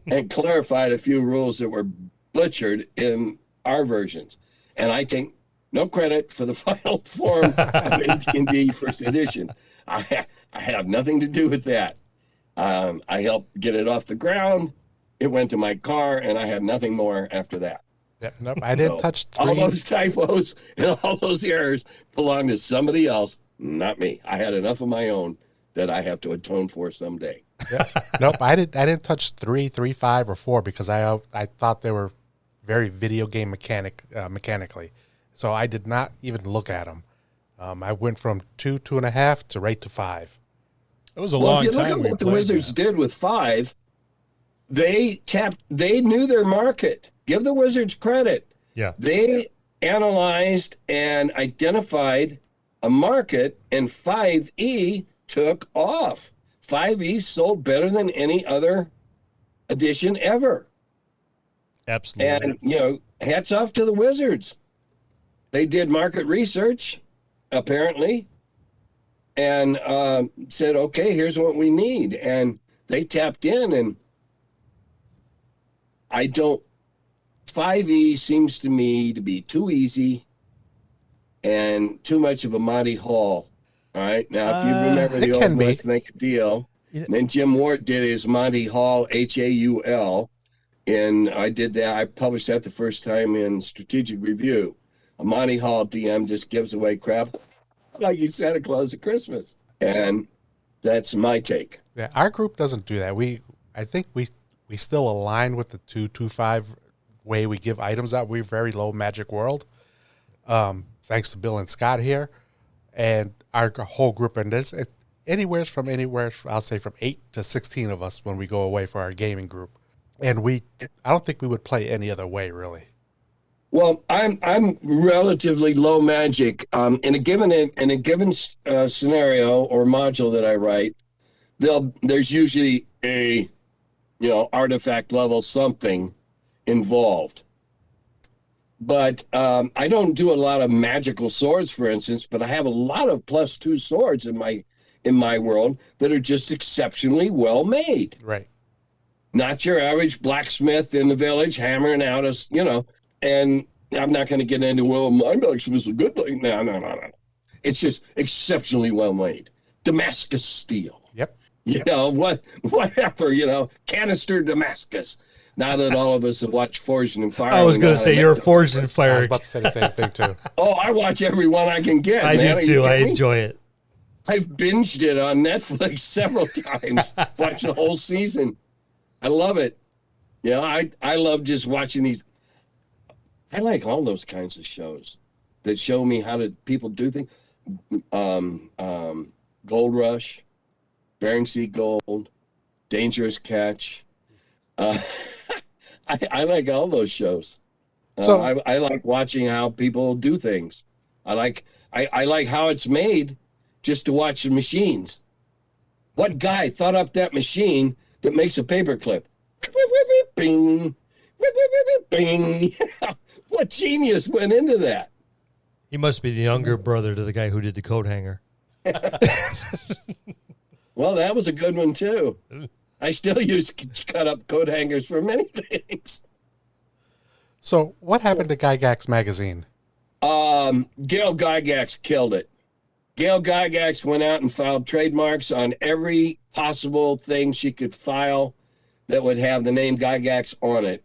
and clarified a few rules that were butchered in our versions. And I take no credit for the final form of AD&D first edition. I have nothing to do with that. I helped get it off the ground. It went to my car, and I had nothing more after that.
Yeah, nope, I didn't touch 3.
All those typos and all those errors belong to somebody else, not me. I had enough of my own that I have to atone for someday.
Yeah. Nope, I didn't touch 3, 5, or 4 because I thought they were very video game mechanically. So I did not even look at them. I went from 2, 2.5 to right to 5.
It was a long time.
If you look at what the Wizards did with 5, they knew their market. Give the Wizards credit.
Yeah.
They analyzed and identified a market, and 5e took off. 5e sold better than any other edition ever.
Absolutely.
And, hats off to the Wizards. They did market research, apparently, and said, okay, here's what we need. And they tapped in, and 5e seems to me to be too easy and too much of a Monty Hall. All right. Now, if you remember the old Let's Make a Deal, then Jim Ward did his Monty Hall, HAUL. And I did that. I published that the first time in Strategic Review. A Monty Hall DM just gives away crap like he's Santa Claus at Christmas. And that's my take.
Yeah, our group doesn't do that. I think we still align with the 2.5 way we give items out. We're very low magic world. Thanks to Bill and Scott here. And our whole group, and it's anywhere, I'll say from 8 to 16 of us when we go away for our gaming group. And I don't think we would play any other way, really.
Well, I'm relatively low magic. In a given scenario or module that I write, there's usually a artifact level something involved. But I don't do a lot of magical swords, for instance, but I have a lot of +2 swords in my world that are just exceptionally well made.
Right.
Not your average blacksmith in the village hammering out and I'm not going to get into, my blacksmith is a good thing. No. It's just exceptionally well made. Damascus steel.
Yep.
Whatever, canister Damascus. Now that all of us have watched Forged in Fire.
I was going to say you're a Forged in Fire.
I was about to say the same thing, too.
Oh, I watch every one I can get,
I
man.
do, too. I enjoy it.
I've binged it on Netflix several times, watched the whole season. I love it. I love just watching these. I like all those kinds of shows that show me how people do things. Gold Rush, Bering Sea Gold, Dangerous Catch. I like all those shows. I like watching how people do things. I like how it's made just to watch the machines. What guy thought up that machine that makes a paperclip? Bing, bing. What genius went into that?
He must be the younger brother to the guy who did the coat hanger.
Well, that was a good one, too. I still use cut up coat hangers for many things.
So what happened to Gygax magazine?
Gail Gygax killed it. Gail Gygax went out and filed trademarks on every possible thing she could file that would have the name Gygax on it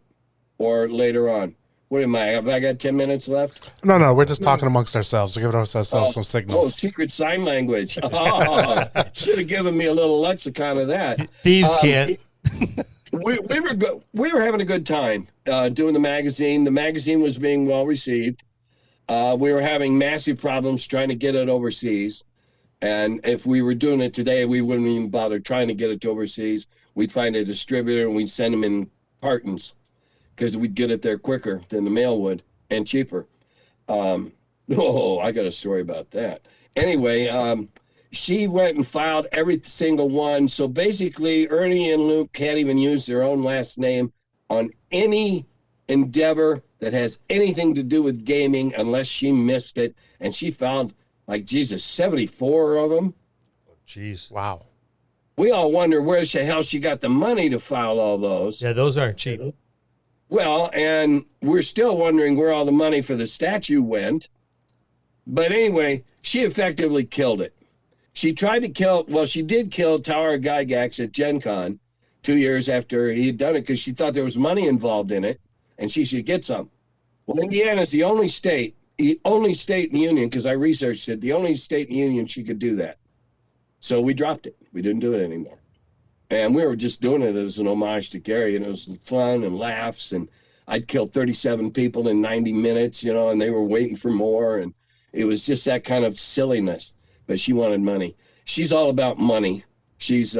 or later on. What am I? Have I got 10 minutes left?
No, we're just talking amongst ourselves. We're giving ourselves some signals.
Oh, secret sign language. Oh, should have given me a little lexicon of that.
Thieves can't.
We were having a good time doing the magazine. The magazine was being well received. We were having massive problems trying to get it overseas. And if we were doing it today, we wouldn't even bother trying to get it to overseas. We'd find a distributor and we'd send them in cartons because we'd get it there quicker than the mail would and cheaper. I got a story about that. Anyway, she went and filed every single one. So basically, Ernie and Luke can't even use their own last name on any endeavor that has anything to do with gaming unless she missed it. And she filed, 74 of them.
Oh, jeez.
Wow.
We all wonder where the hell she got the money to file all those.
Yeah, those aren't cheap.
Well, and we're still wondering where all the money for the statue went. But anyway, she effectively killed it. She tried to she did kill Gary Gygax at Gen Con 2 years after he had done it because she thought there was money involved in it and she should get some. Well, Indiana is the only state in the union, because I researched it, the only state in the union she could do that. So we dropped it. We didn't do it anymore. And we were just doing it as an homage to Gary, and it was fun and laughs. And I'd killed 37 people in 90 minutes, and they were waiting for more. And it was just that kind of silliness. But she wanted money. She's all about money. She's, she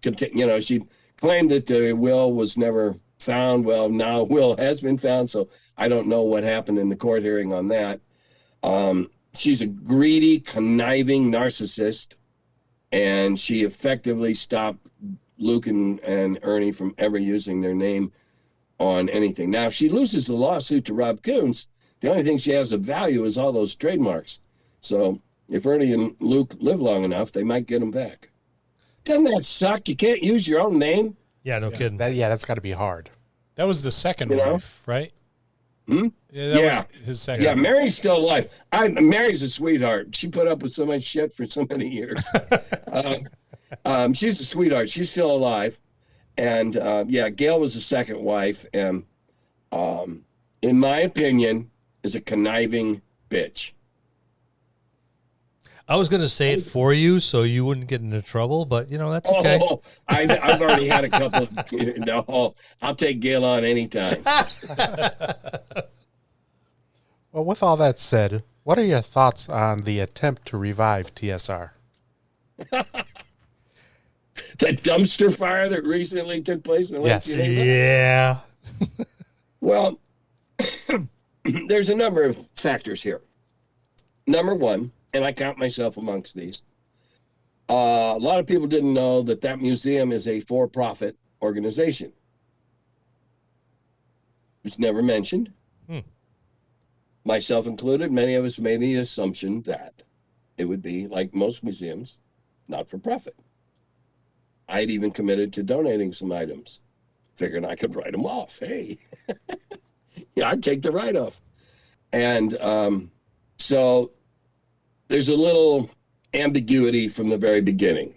claimed that the will was never found. Well, now will has been found, so I don't know what happened in the court hearing on that. She's a greedy, conniving narcissist, and she effectively stopped Luke and Ernie from ever using their name on anything. Now, if she loses the lawsuit to Rob Kuntz, the only thing she has of value is all those trademarks. So if Ernie and Luke live long enough, they might get them back. Doesn't that suck? You can't use your own name?
Yeah, no kidding.
That's got to be hard.
That was the second wife, right?
Hmm?
Yeah, that was his second.
Yeah, Mary's still alive. Mary's a sweetheart. She put up with so much shit for so many years. She's a sweetheart. She's still alive. And Gail was the second wife. And in my opinion, is a conniving bitch.
I was going to say it for you so you wouldn't get into trouble, but, that's okay.
Oh, I've already had a couple. No, I'll take Gail on anytime.
Well, with all that said, what are your thoughts on the attempt to revive TSR?
The dumpster fire that recently took place in Lake Geneva?
Yeah.
Well, there's a number of factors here. Number one, and I count myself amongst these, a lot of people didn't know that museum is a for-profit organization. It's never mentioned. Myself included, many of us made the assumption that it would be, like most museums, not for profit. I'd even committed to donating some items, figuring I could write them off. Hey, I'd take the write-off. And so there's a little ambiguity from the very beginning.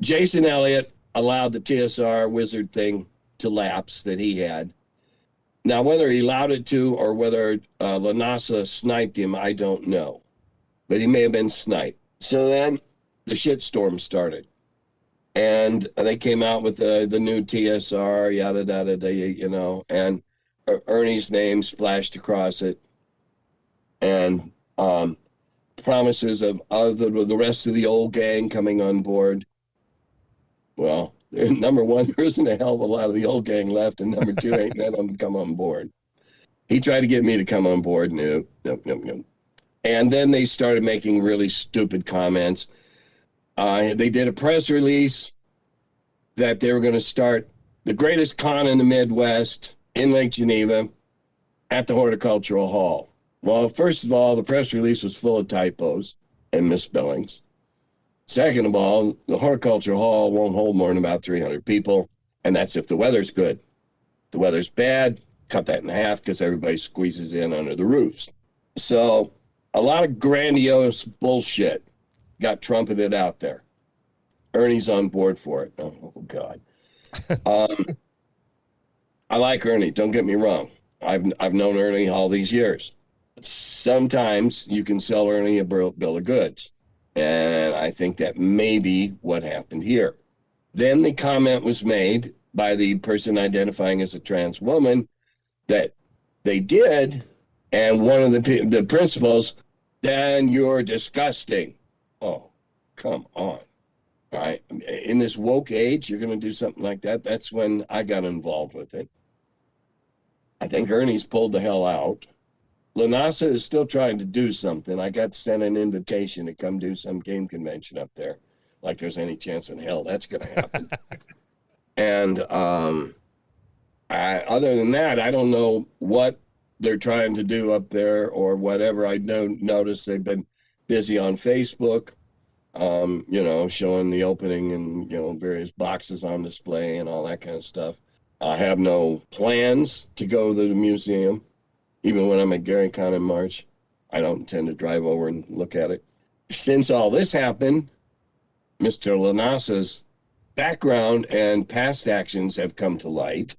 Jason Elliott allowed the TSR wizard thing to lapse that he had. Now, whether he allowed it to or whether Lanasa sniped him, I don't know. But he may have been sniped. So then the shitstorm started. And they came out with the new TSR, yada, yada, yada, and Ernie's name splashed across it. And promises of the rest of the old gang coming on board. Well, number one, there isn't a hell of a lot of the old gang left, and number two, ain't none of them come on board. He tried to get me to come on board. Nope. And then they started making really stupid comments. They did a press release that they were going to start the greatest con in the Midwest in Lake Geneva at the Horticultural Hall. Well, first of all, the press release was full of typos and misspellings. Second of all, the Horticulture Hall won't hold more than about 300 people, and that's if the weather's good. If the weather's bad, cut that in half because everybody squeezes in under the roofs. So a lot of grandiose bullshit got trumpeted out there. Ernie's on board for it. Oh God. I like Ernie, don't get me wrong. I've known Ernie all these years. Sometimes you can sell Ernie a bill of goods. And I think that may be what happened here. Then the comment was made by the person identifying as a trans woman that they did And one of the principals, then you're disgusting. Oh, come on. All right. In this woke age, you're going to do something like that. That's when I got involved with it. I think Ernie's pulled the hell out. Lanasa is still trying to do something. I got sent an invitation to come do some game convention up there. Like there's any chance in hell that's going to happen. And other than that, I don't know what they're trying to do up there or whatever. I noticed they've been busy on Facebook, showing the opening and, various boxes on display and all that kind of stuff. I have no plans to go to the museum. Even when I'm at GaryCon in March, I don't intend to drive over and look at it. Since all this happened, Mr. Lanasa's background and past actions have come to light.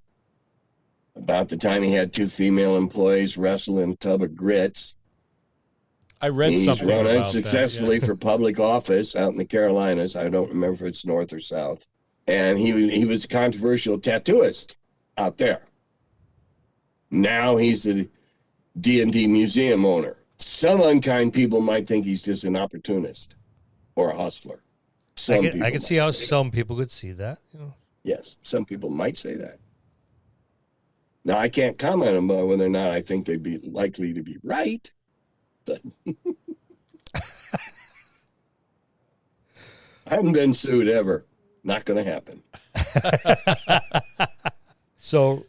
About the time he had 2 female employees wrestle in a tub of grits.
I read something about that.
He's run unsuccessfully for public office out in the Carolinas. I don't remember if it's north or south. And he was a controversial tattooist out there. Now he's the D&D museum owner. Some unkind people might think he's just an opportunist or a hustler.
I can see how some people could see that.
Yes, some people might say that. Now, I can't comment on whether or not I think they'd be likely to be right, but I haven't been sued ever. Not going to happen.
So,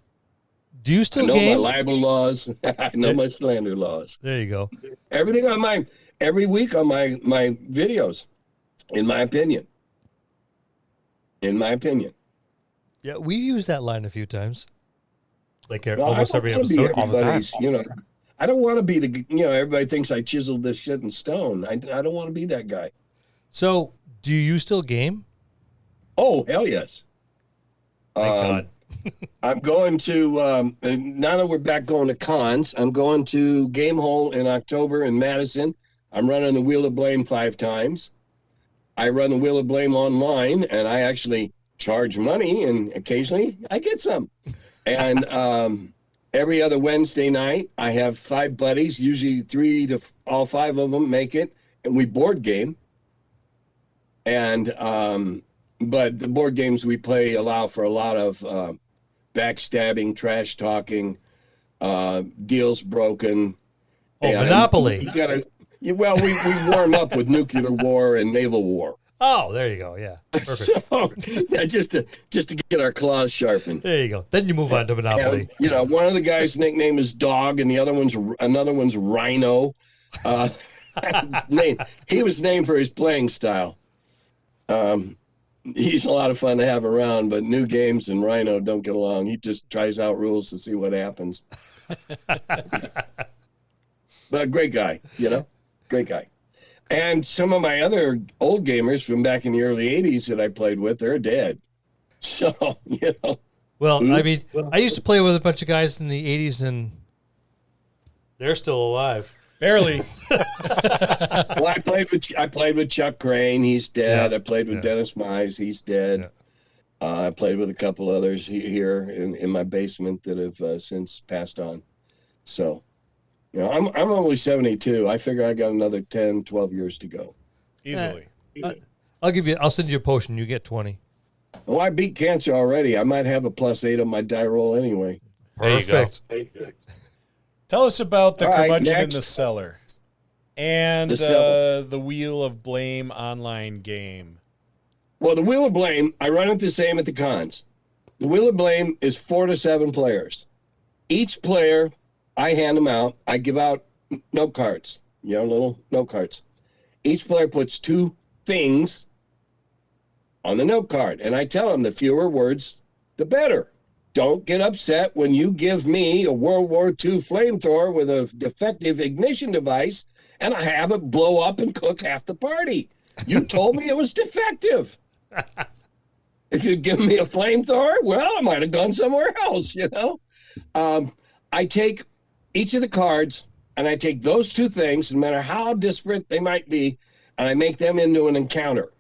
do you still
I know
game?
my libel laws. I know my slander laws.
There you go.
Everything on every week on my videos, in my opinion. In my opinion.
Yeah, we've used that line a few times. Like
Well,
almost every episode.
All the time.
I don't want to be everybody thinks I chiseled this shit in stone. I don't want to be that guy.
So, do you still game?
Oh, hell yes.
Thank God.
I'm going to, now that we're back going to cons, I'm going to Game Hole in October in Madison. I'm running the Wheel of Blame 5 times. I run the Wheel of Blame online, and I actually charge money, and occasionally I get some. And every other Wednesday night, I have 5 buddies, usually 3 to all 5 of them make it, and we board game. And but the board games we play allow for a lot of backstabbing, trash talking, deals broken.
Oh, Monopoly.
We warm up with nuclear war and naval war.
Oh, there you go. Yeah, perfect.
So, yeah, just to get our claws sharpened.
There you go. Then you move on to Monopoly.
And, one of the guys' nickname is Dog, and another one's Rhino. He was named for his playing style. He's a lot of fun to have around, but new games and Rhino don't get along. He just tries out rules to see what happens. But great guy, great guy. And some of my other old gamers from back in the early 80s that I played with, they're dead. So,
Well,
Oops.
I mean, I used to play with a bunch of guys in the 80s, and they're still alive.
Barely.
Well, I played with Chuck Crane. He's dead.
Yeah.
I played with Dennis Mize. He's dead. I played with a couple others here in my basement that have since passed on. So, I'm only 72. I figure I got another 10, 12 years to go.
Easily.
I'll send you a potion. You get 20.
Oh, I beat cancer already. I might have a +8 on my die roll anyway.
Perfect.
Tell us about the
All right,
curmudgeon in
next.
the cellar and
The cellar.
the Wheel of Blame online game.
Well, the Wheel of Blame, I run it the same at the cons. The Wheel of Blame is 4 to 7 players. Each player, I hand them out. I give out note cards, little note cards. Each player puts 2 things on the note card, and I tell them the fewer words, the better. Don't get upset when you give me a World War II flamethrower with a defective ignition device and I have it blow up and cook half the party. You told me it was defective. If you'd given me a flamethrower, well, I might have gone somewhere else, I take each of the cards and I take those 2 things, no matter how disparate they might be, and I make them into an encounter.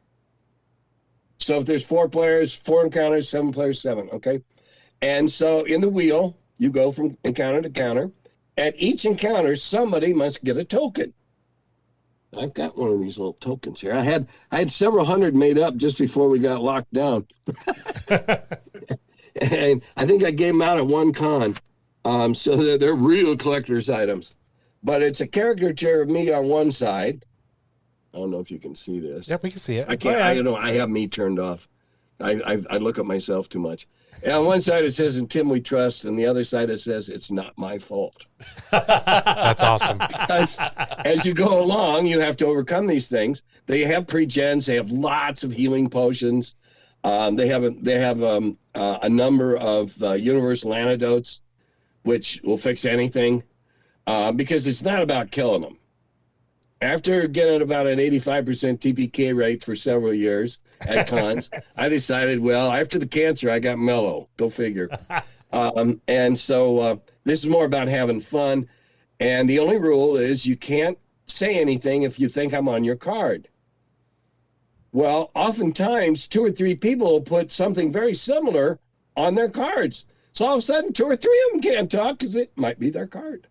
So if there's 4 players, 4 encounters, 7 players, 7, okay? And so in the wheel, you go from encounter to counter. At each encounter, somebody must get a token. I've got one of these little tokens here. I had several hundred made up just before we got locked down. And I think I gave them out at one con. So they're real collector's items. But it's a caricature of me on one side. I don't know if you can see this.
Yep, we can see it.
I can't. I have me turned off. I look at myself too much. And on one side it says, "In Tim we trust," and the other side it says, "It's not my fault."
That's awesome.
Because as you go along, you have to overcome these things. They have pre-gens. They have lots of healing potions. They have a number of universal antidotes, which will fix anything, because it's not about killing them. After getting about an 85% TPK rate for several years at cons, I decided, well, after the cancer, I got mellow. Go figure. And so this is more about having fun. And the only rule is you can't say anything if you think I'm on your card. Well, oftentimes 2 or 3 people will put something very similar on their cards. So all of a sudden, 2 or 3 of them can't talk because it might be their card.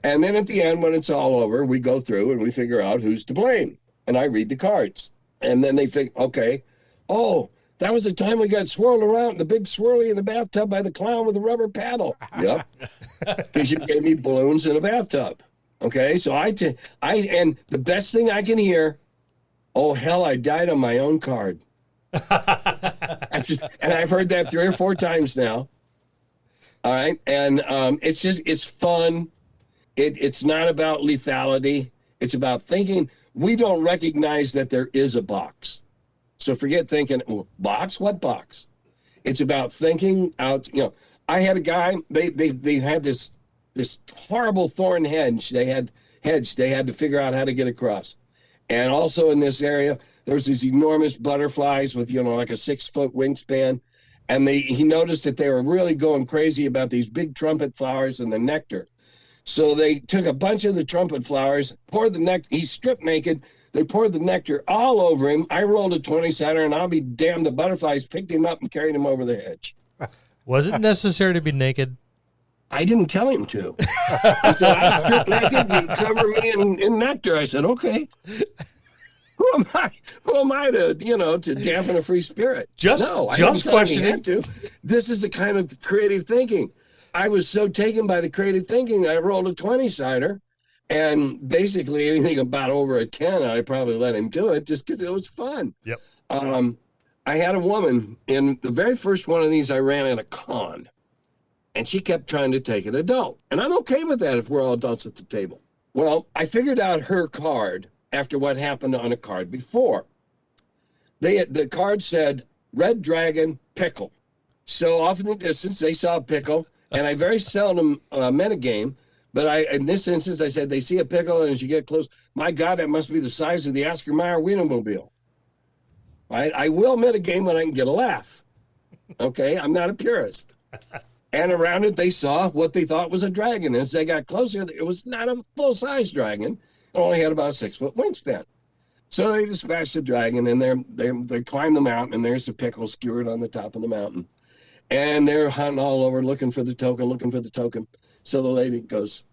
And then at the end, when it's all over, we go through and we figure out who's to blame. And I read the cards. And then they think, okay, oh, that was the time we got swirled around, the big swirly in the bathtub by the clown with a rubber paddle. Yep. Because you gave me balloons in a bathtub. Okay, so and the best thing I can hear, oh, hell, I died on my own card. And I've heard that 3 or 4 times now. All right. And it's fun. It's not about lethality. It's about thinking. We don't recognize that there is a box. So forget thinking, well, box? What box? It's about thinking out. I had a guy, they had this horrible thorn hedge. They had to figure out how to get across. And also in this area, there was these enormous butterflies with, like a 6-foot wingspan. And he noticed that they were really going crazy about these big trumpet flowers and the nectar. So they took a bunch of the trumpet flowers, poured the nectar. He's stripped naked. They poured the nectar all over him. I rolled a 20-sider, and I'll be damned, the butterflies picked him up and carried him over the hedge.
Was it necessary to be naked?
I didn't tell him to. He said, I stripped naked and cover me in nectar. I said, okay. Who am I to dampen a free spirit?
Just questioning.
This is the kind of creative thinking. I was so taken by the creative thinking, I rolled a 20-sider, and basically anything about over a 10, I probably let him do it just because it was fun.
Yep.
I had a woman in the very first one of these I ran at a con, and she kept trying to take an adult. And I'm okay with that if we're all adults at the table. Well, I figured out her card after what happened on a card before. The card said, Red Dragon Pickle. So off in the distance, they saw a pickle. And I very seldom metagame, but in this instance, I said, they see a pickle, and as you get close, my God, that must be the size of the Oscar Mayer Wienermobile. Right? I will metagame when I can get a laugh. Okay? I'm not a purist. And around it, they saw what they thought was a dragon. As they got closer, it was not a full-size dragon. It only had about a 6-foot wingspan. So they dispatched the dragon, and they climbed the mountain, and there's the pickle skewered on the top of the mountain. And they're hunting all over, looking for the token. So the lady goes,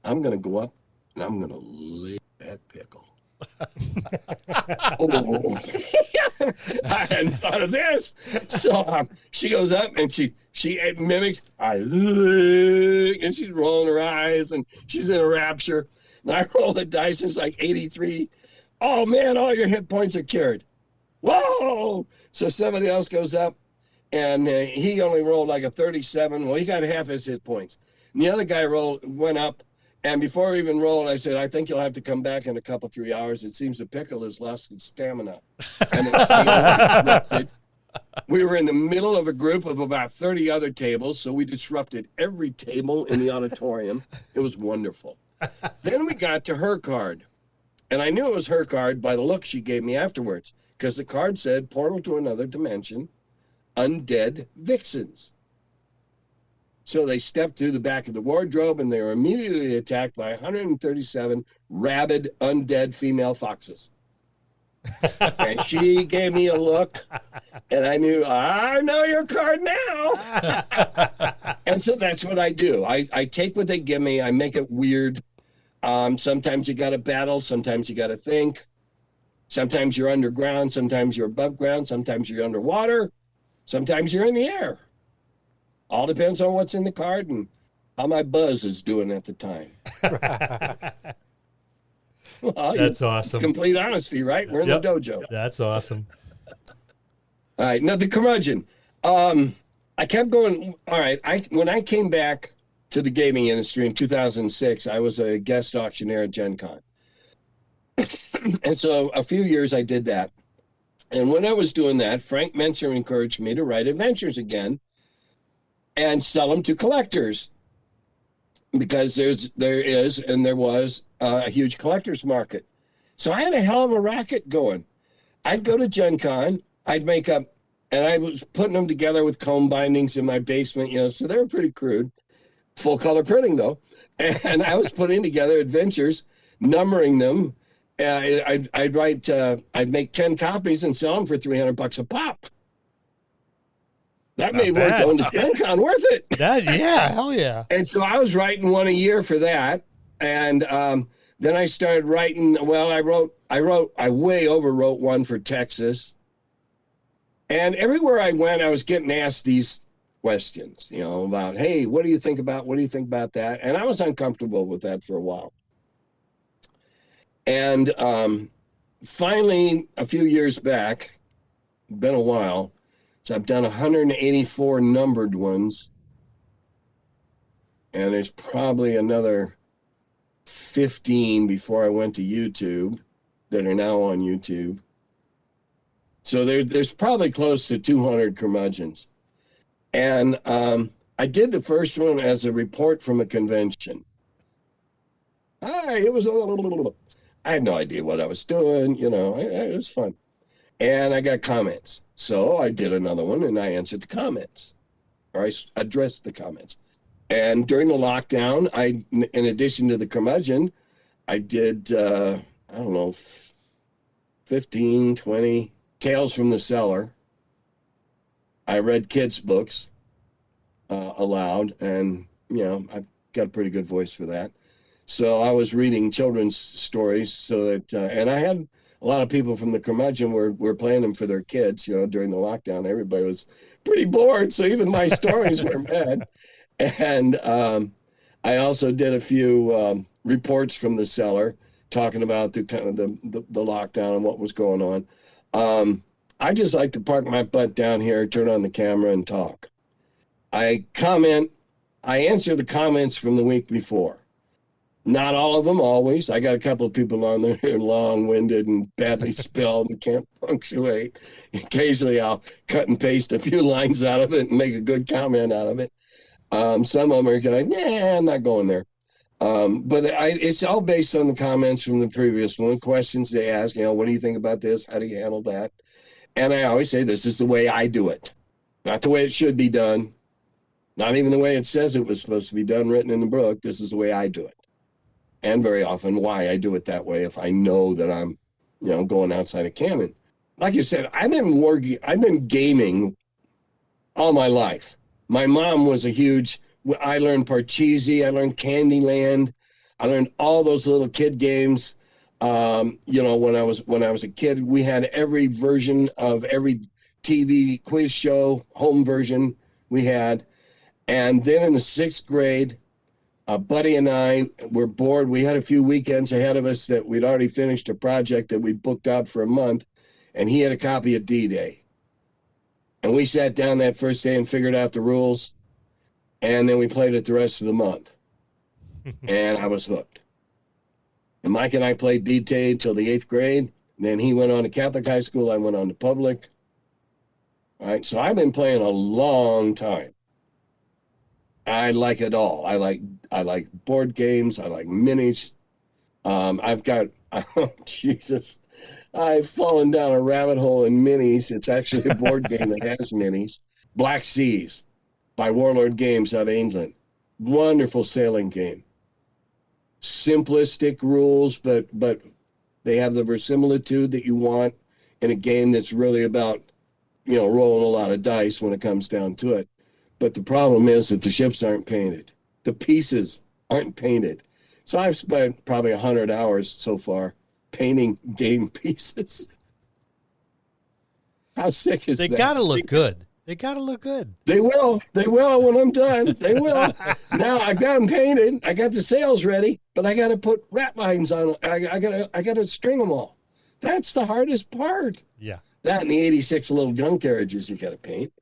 I'm going to go up and I'm going to lick that pickle. Oh, I hadn't thought of this. So she goes up and she mimics, I lick, and she's rolling her eyes and she's in a rapture. And I roll the dice and it's like 83. Oh man, all your hit points are cured. Whoa! So somebody else goes up. And he only rolled like a 37. Well, he got half his hit points. And the other guy went up, and before he even rolled, I said, I think you'll have to come back in a couple, 3 hours. It seems the pickle has lost its stamina. And we were in the middle of a group of about 30 other tables, so we disrupted every table in the auditorium. It was wonderful. Then we got to her card, and I knew it was her card by the look she gave me afterwards, because the card said, Portal to Another Dimension. Undead vixens. So they stepped through the back of the wardrobe and they were immediately attacked by 137 rabid undead female foxes. And she gave me a look, and I knew, I know your card now. And so that's what I do. I take what they give me. I make it weird. Sometimes you got to battle. Sometimes you got to think. Sometimes you're underground. Sometimes you're above ground. Sometimes you're underwater. Sometimes you're in the air. All depends on what's in the card and how my buzz is doing at the time. Well,
That's awesome.
Complete honesty, right? We're in the dojo.
That's awesome.
All right. Now, the curmudgeon. I kept going. All right. When I came back to the gaming industry in 2006, I was a guest auctioneer at Gen Con. And so a few years I did that. And when I was doing that, Frank Menser encouraged me to write adventures again and sell them to collectors, because there was a huge collector's market. So I had a hell of a racket going. I'd go to Gen Con, I'd make up, and I was putting them together with comb bindings in my basement, so they were pretty crude. Full color printing though. And I was putting together adventures, numbering them. I'd make 10 copies and sell them for $300 a pop. That
Not
made
bad.
work going to Gen Con worth it.
Yeah, hell yeah.
And so I was writing one a year for that. And then I started writing. Well, I way overwrote one for Texas. And everywhere I went, I was getting asked these questions, about, hey, what do you think about that? And I was uncomfortable with that for a while. And finally, a few years back, been a while, so I've done 184 numbered ones. And there's probably another 15 before I went to YouTube that are now on YouTube. So there's probably close to 200 curmudgeons. And I did the first one as a report from a convention. It was I had no idea what I was doing, it was fun. And I got comments. So I did another one and I answered the comments, or I addressed the comments. And during the lockdown, in addition to the curmudgeon, I did, 15, 20 tales from the cellar. I read kids' books aloud, and, I've got a pretty good voice for that. So I was reading children's stories so that, and I had a lot of people from the curmudgeon were playing them for their kids, during the lockdown. Everybody was pretty bored, so even my stories weren't bad. And I also did a few reports from the cellar talking about the kind of the lockdown and what was going on. I just like to park my butt down here, turn on the camera, and talk. I answer the comments from the week before. Not all of them, always. I got a couple of people on there who are long-winded and badly spelled and can't punctuate. Occasionally, I'll cut and paste a few lines out of it and make a good comment out of it. Some of them are going, I'm not going there. But it's all based on the comments from the previous one, questions they ask, what do you think about this? How do you handle that? And I always say, this is the way I do it. Not the way it should be done. Not even the way it says it was supposed to be done, written in the book. This is the way I do it. And very often why I do it that way if I know that I'm, going outside of canon. Like you said, I've been gaming all my life. My mom was I learned Parcheesi, I learned Candyland, I learned all those little kid games. When I was a kid, we had every version of every TV quiz show, home version we had. And then in the 6th grade, a buddy and I were bored. We had a few weekends ahead of us that we'd already finished a project that we booked out for a month, and he had a copy of D-Day. And we sat down that first day and figured out the rules, and then we played it the rest of the month. And I was hooked. And Mike and I played D-Day till the 8th grade. Then he went on to Catholic high school. I went on to public. All right, so I've been playing a long time. I like it all. I like board games. I like minis. Jesus, I've fallen down a rabbit hole in minis. It's actually a board game that has minis. Black Seas by Warlord Games out of England. Wonderful sailing game. Simplistic rules, but They have the verisimilitude that you want in a game that's really about, rolling a lot of dice when it comes down to it. But the problem is that the ships aren't painted. The pieces aren't painted. So I've spent probably 100 hours so far painting game pieces. How sick is
They
that?
got to look good. They got to look good.
They will. They will when I'm done. They will. Now I got them painted. I got the sails ready, but I got to put rat lines on. I got to string them all. That's the hardest part.
Yeah.
That and the 86 little gun carriages you got to paint.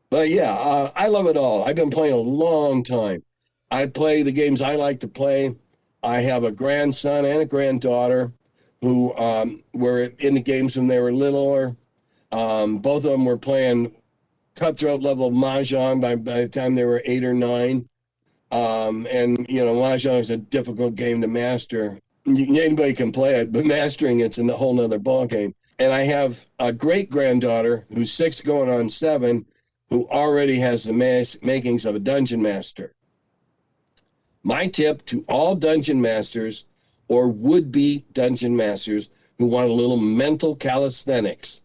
But yeah, I love it all. I've been playing a long time. I play the games I like to play. I have a grandson and a granddaughter who were in the games when they were littler. Both of them were playing cutthroat level Mahjong by the time they were 8 or 9. And, Mahjong is a difficult game to master. Anybody can play it, but mastering it's a whole nother ballgame. And I have a great-granddaughter who's 6 going on 7, who already has the makings of a dungeon master. My tip to all dungeon masters or would-be dungeon masters who want a little mental calisthenics,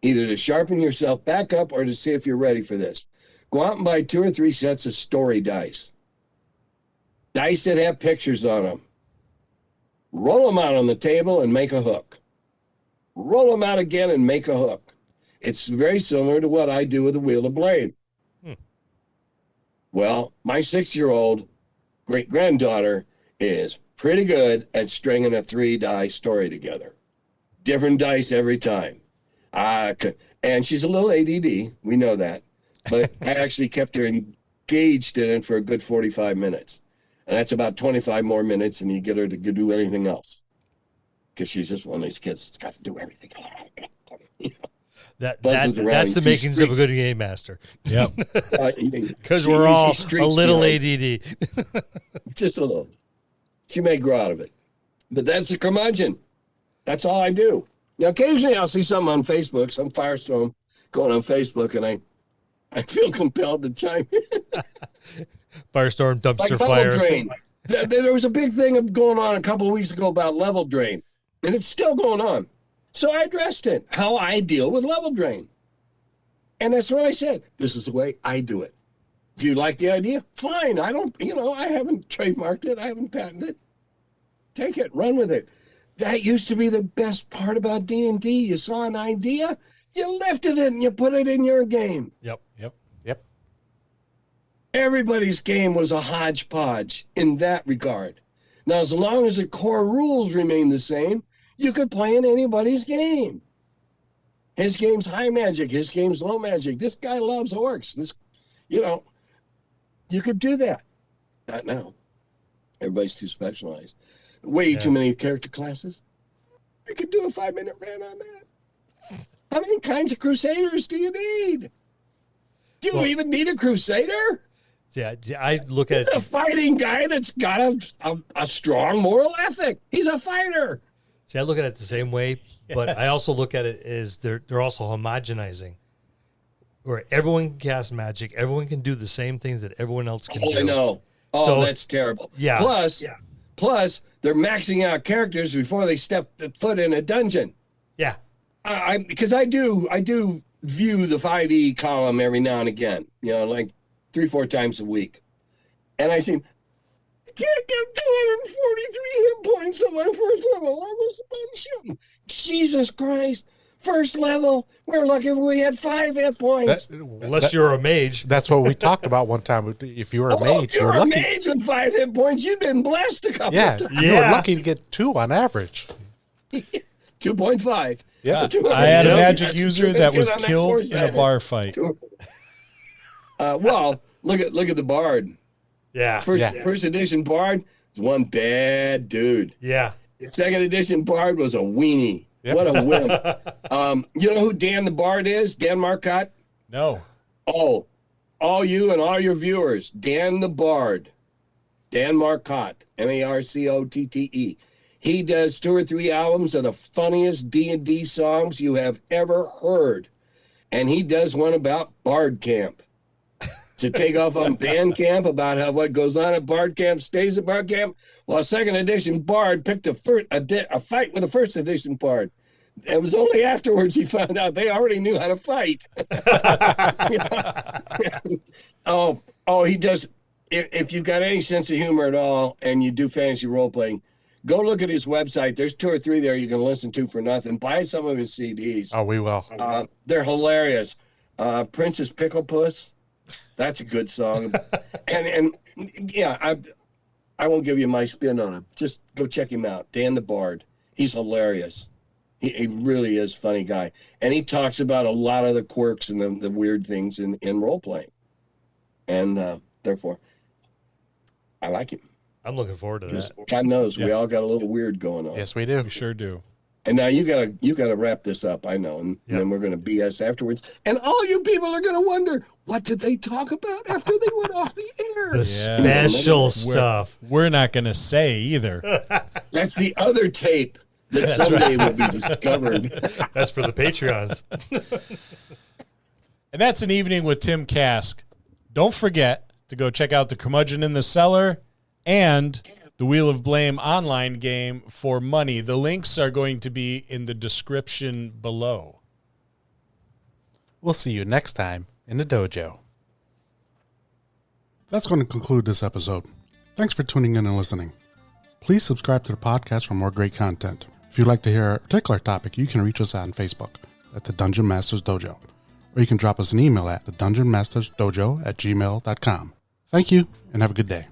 either to sharpen yourself back up or to see if you're ready for this, go out and buy 2 or 3 sets of story dice. Dice that have pictures on them. Roll them out on the table and make a hook. Roll them out again and make a hook. It's very similar to what I do with the Wheel of Blame. Well, my 6-year-old great-granddaughter is pretty good at stringing a 3-die story together. Different dice every time. And she's a little ADD. We know that. But I actually kept her engaged in it for a good 45 minutes. And that's about 25 more minutes, and you get her to do anything else. Because she's just one of these kids that's got to do everything.
That's the makings of a good game master.
Yep.
Because we're all a little ADD.
Just a little. She may grow out of it. But that's a curmudgeon. That's all I do. Now, occasionally I'll see something on Facebook, some firestorm going on Facebook, and I feel compelled to chime in.
Firestorm, dumpster
like
fire.
Drain. There was a big thing going on a couple of weeks ago about level drain, and it's still going on. So I addressed it, how I deal with level drain. And that's what I said. This is the way I do it. Do you like the idea? Fine. I don't, I haven't trademarked it. I haven't patented it. Take it, run with it. That used to be the best part about D&D. You saw an idea, you lifted it and you put it in your game.
Yep.
Everybody's game was a hodgepodge in that regard. Now, as long as the core rules remain the same, you could play in anybody's game. His game's high magic. His game's low magic. This guy loves orcs. You could do that. Not now. Everybody's too specialized. Way too many character classes. I could do a 5-minute rant on that. How many kinds of crusaders do you need? Do you even need a crusader?
Yeah, I look at it.
A fighting guy that's got a strong moral ethic. He's a fighter.
See, I look at it the same way, but I also look at it as they're also homogenizing, where everyone can cast magic, everyone can do the same things that everyone else can do.
I know. Oh, so, that's terrible.
Yeah.
Plus, they're maxing out characters before they step foot in a dungeon.
Yeah.
Because I do view the 5e column every now and again, like 3-4 times a week. And I see, I can't get 243 hit points on my first level. I was shooting. Jesus Christ. First level, we're lucky if we had 5 hit points.
Unless you're a mage.
That's what we talked about one time. If you were a mage,
if you're
lucky.
a mage with 5 hit points, you've been blessed a couple of times.
You were lucky to get 2 on average.
2.5.
Yeah.
I had a magic user that was killed in a bar fight.
Well, look at the Bard.
Yeah.
First edition Bard was one bad dude.
Yeah.
Second edition Bard was a weenie. Yep. What a wimp. You know who Dan the Bard is? Dan Marcotte?
No.
Oh, all you and all your viewers, Dan the Bard. Dan Marcotte, Marcotte. He does 2 or 3 albums of the funniest D&D songs you have ever heard. And he does one about Bard Camp. to take off on band camp about how what goes on at Bard camp stays at Bard camp. Well, a second edition Bard picked a fight with a first edition Bard. It was only afterwards he found out they already knew how to fight. He does. If you've got any sense of humor at all and you do fantasy role playing, go look at his website. There's 2 or 3 there you can listen to for nothing. Buy some of his CDs.
Oh, we will.
They're hilarious. Princess Pickle Puss. That's a good song. and yeah, I won't give you my spin on him. Just go check him out. Dan the Bard. He's hilarious. He really is a funny guy. And he talks about a lot of the quirks and the weird things in role playing. And therefore, I like him.
I'm looking forward to that.
God knows we all got a little weird going on.
Yes, we do.
We sure do.
And now you gotta wrap this up. I know, and then we're gonna BS afterwards. And all you people are gonna wonder, what did they talk about after they went off the air?
The special stuff.
We're not going to say either.
That's the other tape that someday will be discovered.
That's for the Patreons.
And that's an evening with Tim Kask. Don't forget to go check out the Curmudgeon in the Cellar and the Wheel of Blame online game for money. The links are going to be in the description below.
We'll see you next time in the dojo. That's going to conclude this episode. Thanks for tuning in and listening. Please subscribe to the podcast for more great content. If you'd like to hear a particular topic, you can reach us on Facebook at the Dungeon Masters Dojo, or you can drop us an email at thedungeonmastersdojo@gmail.com. Thank you, and have a good day.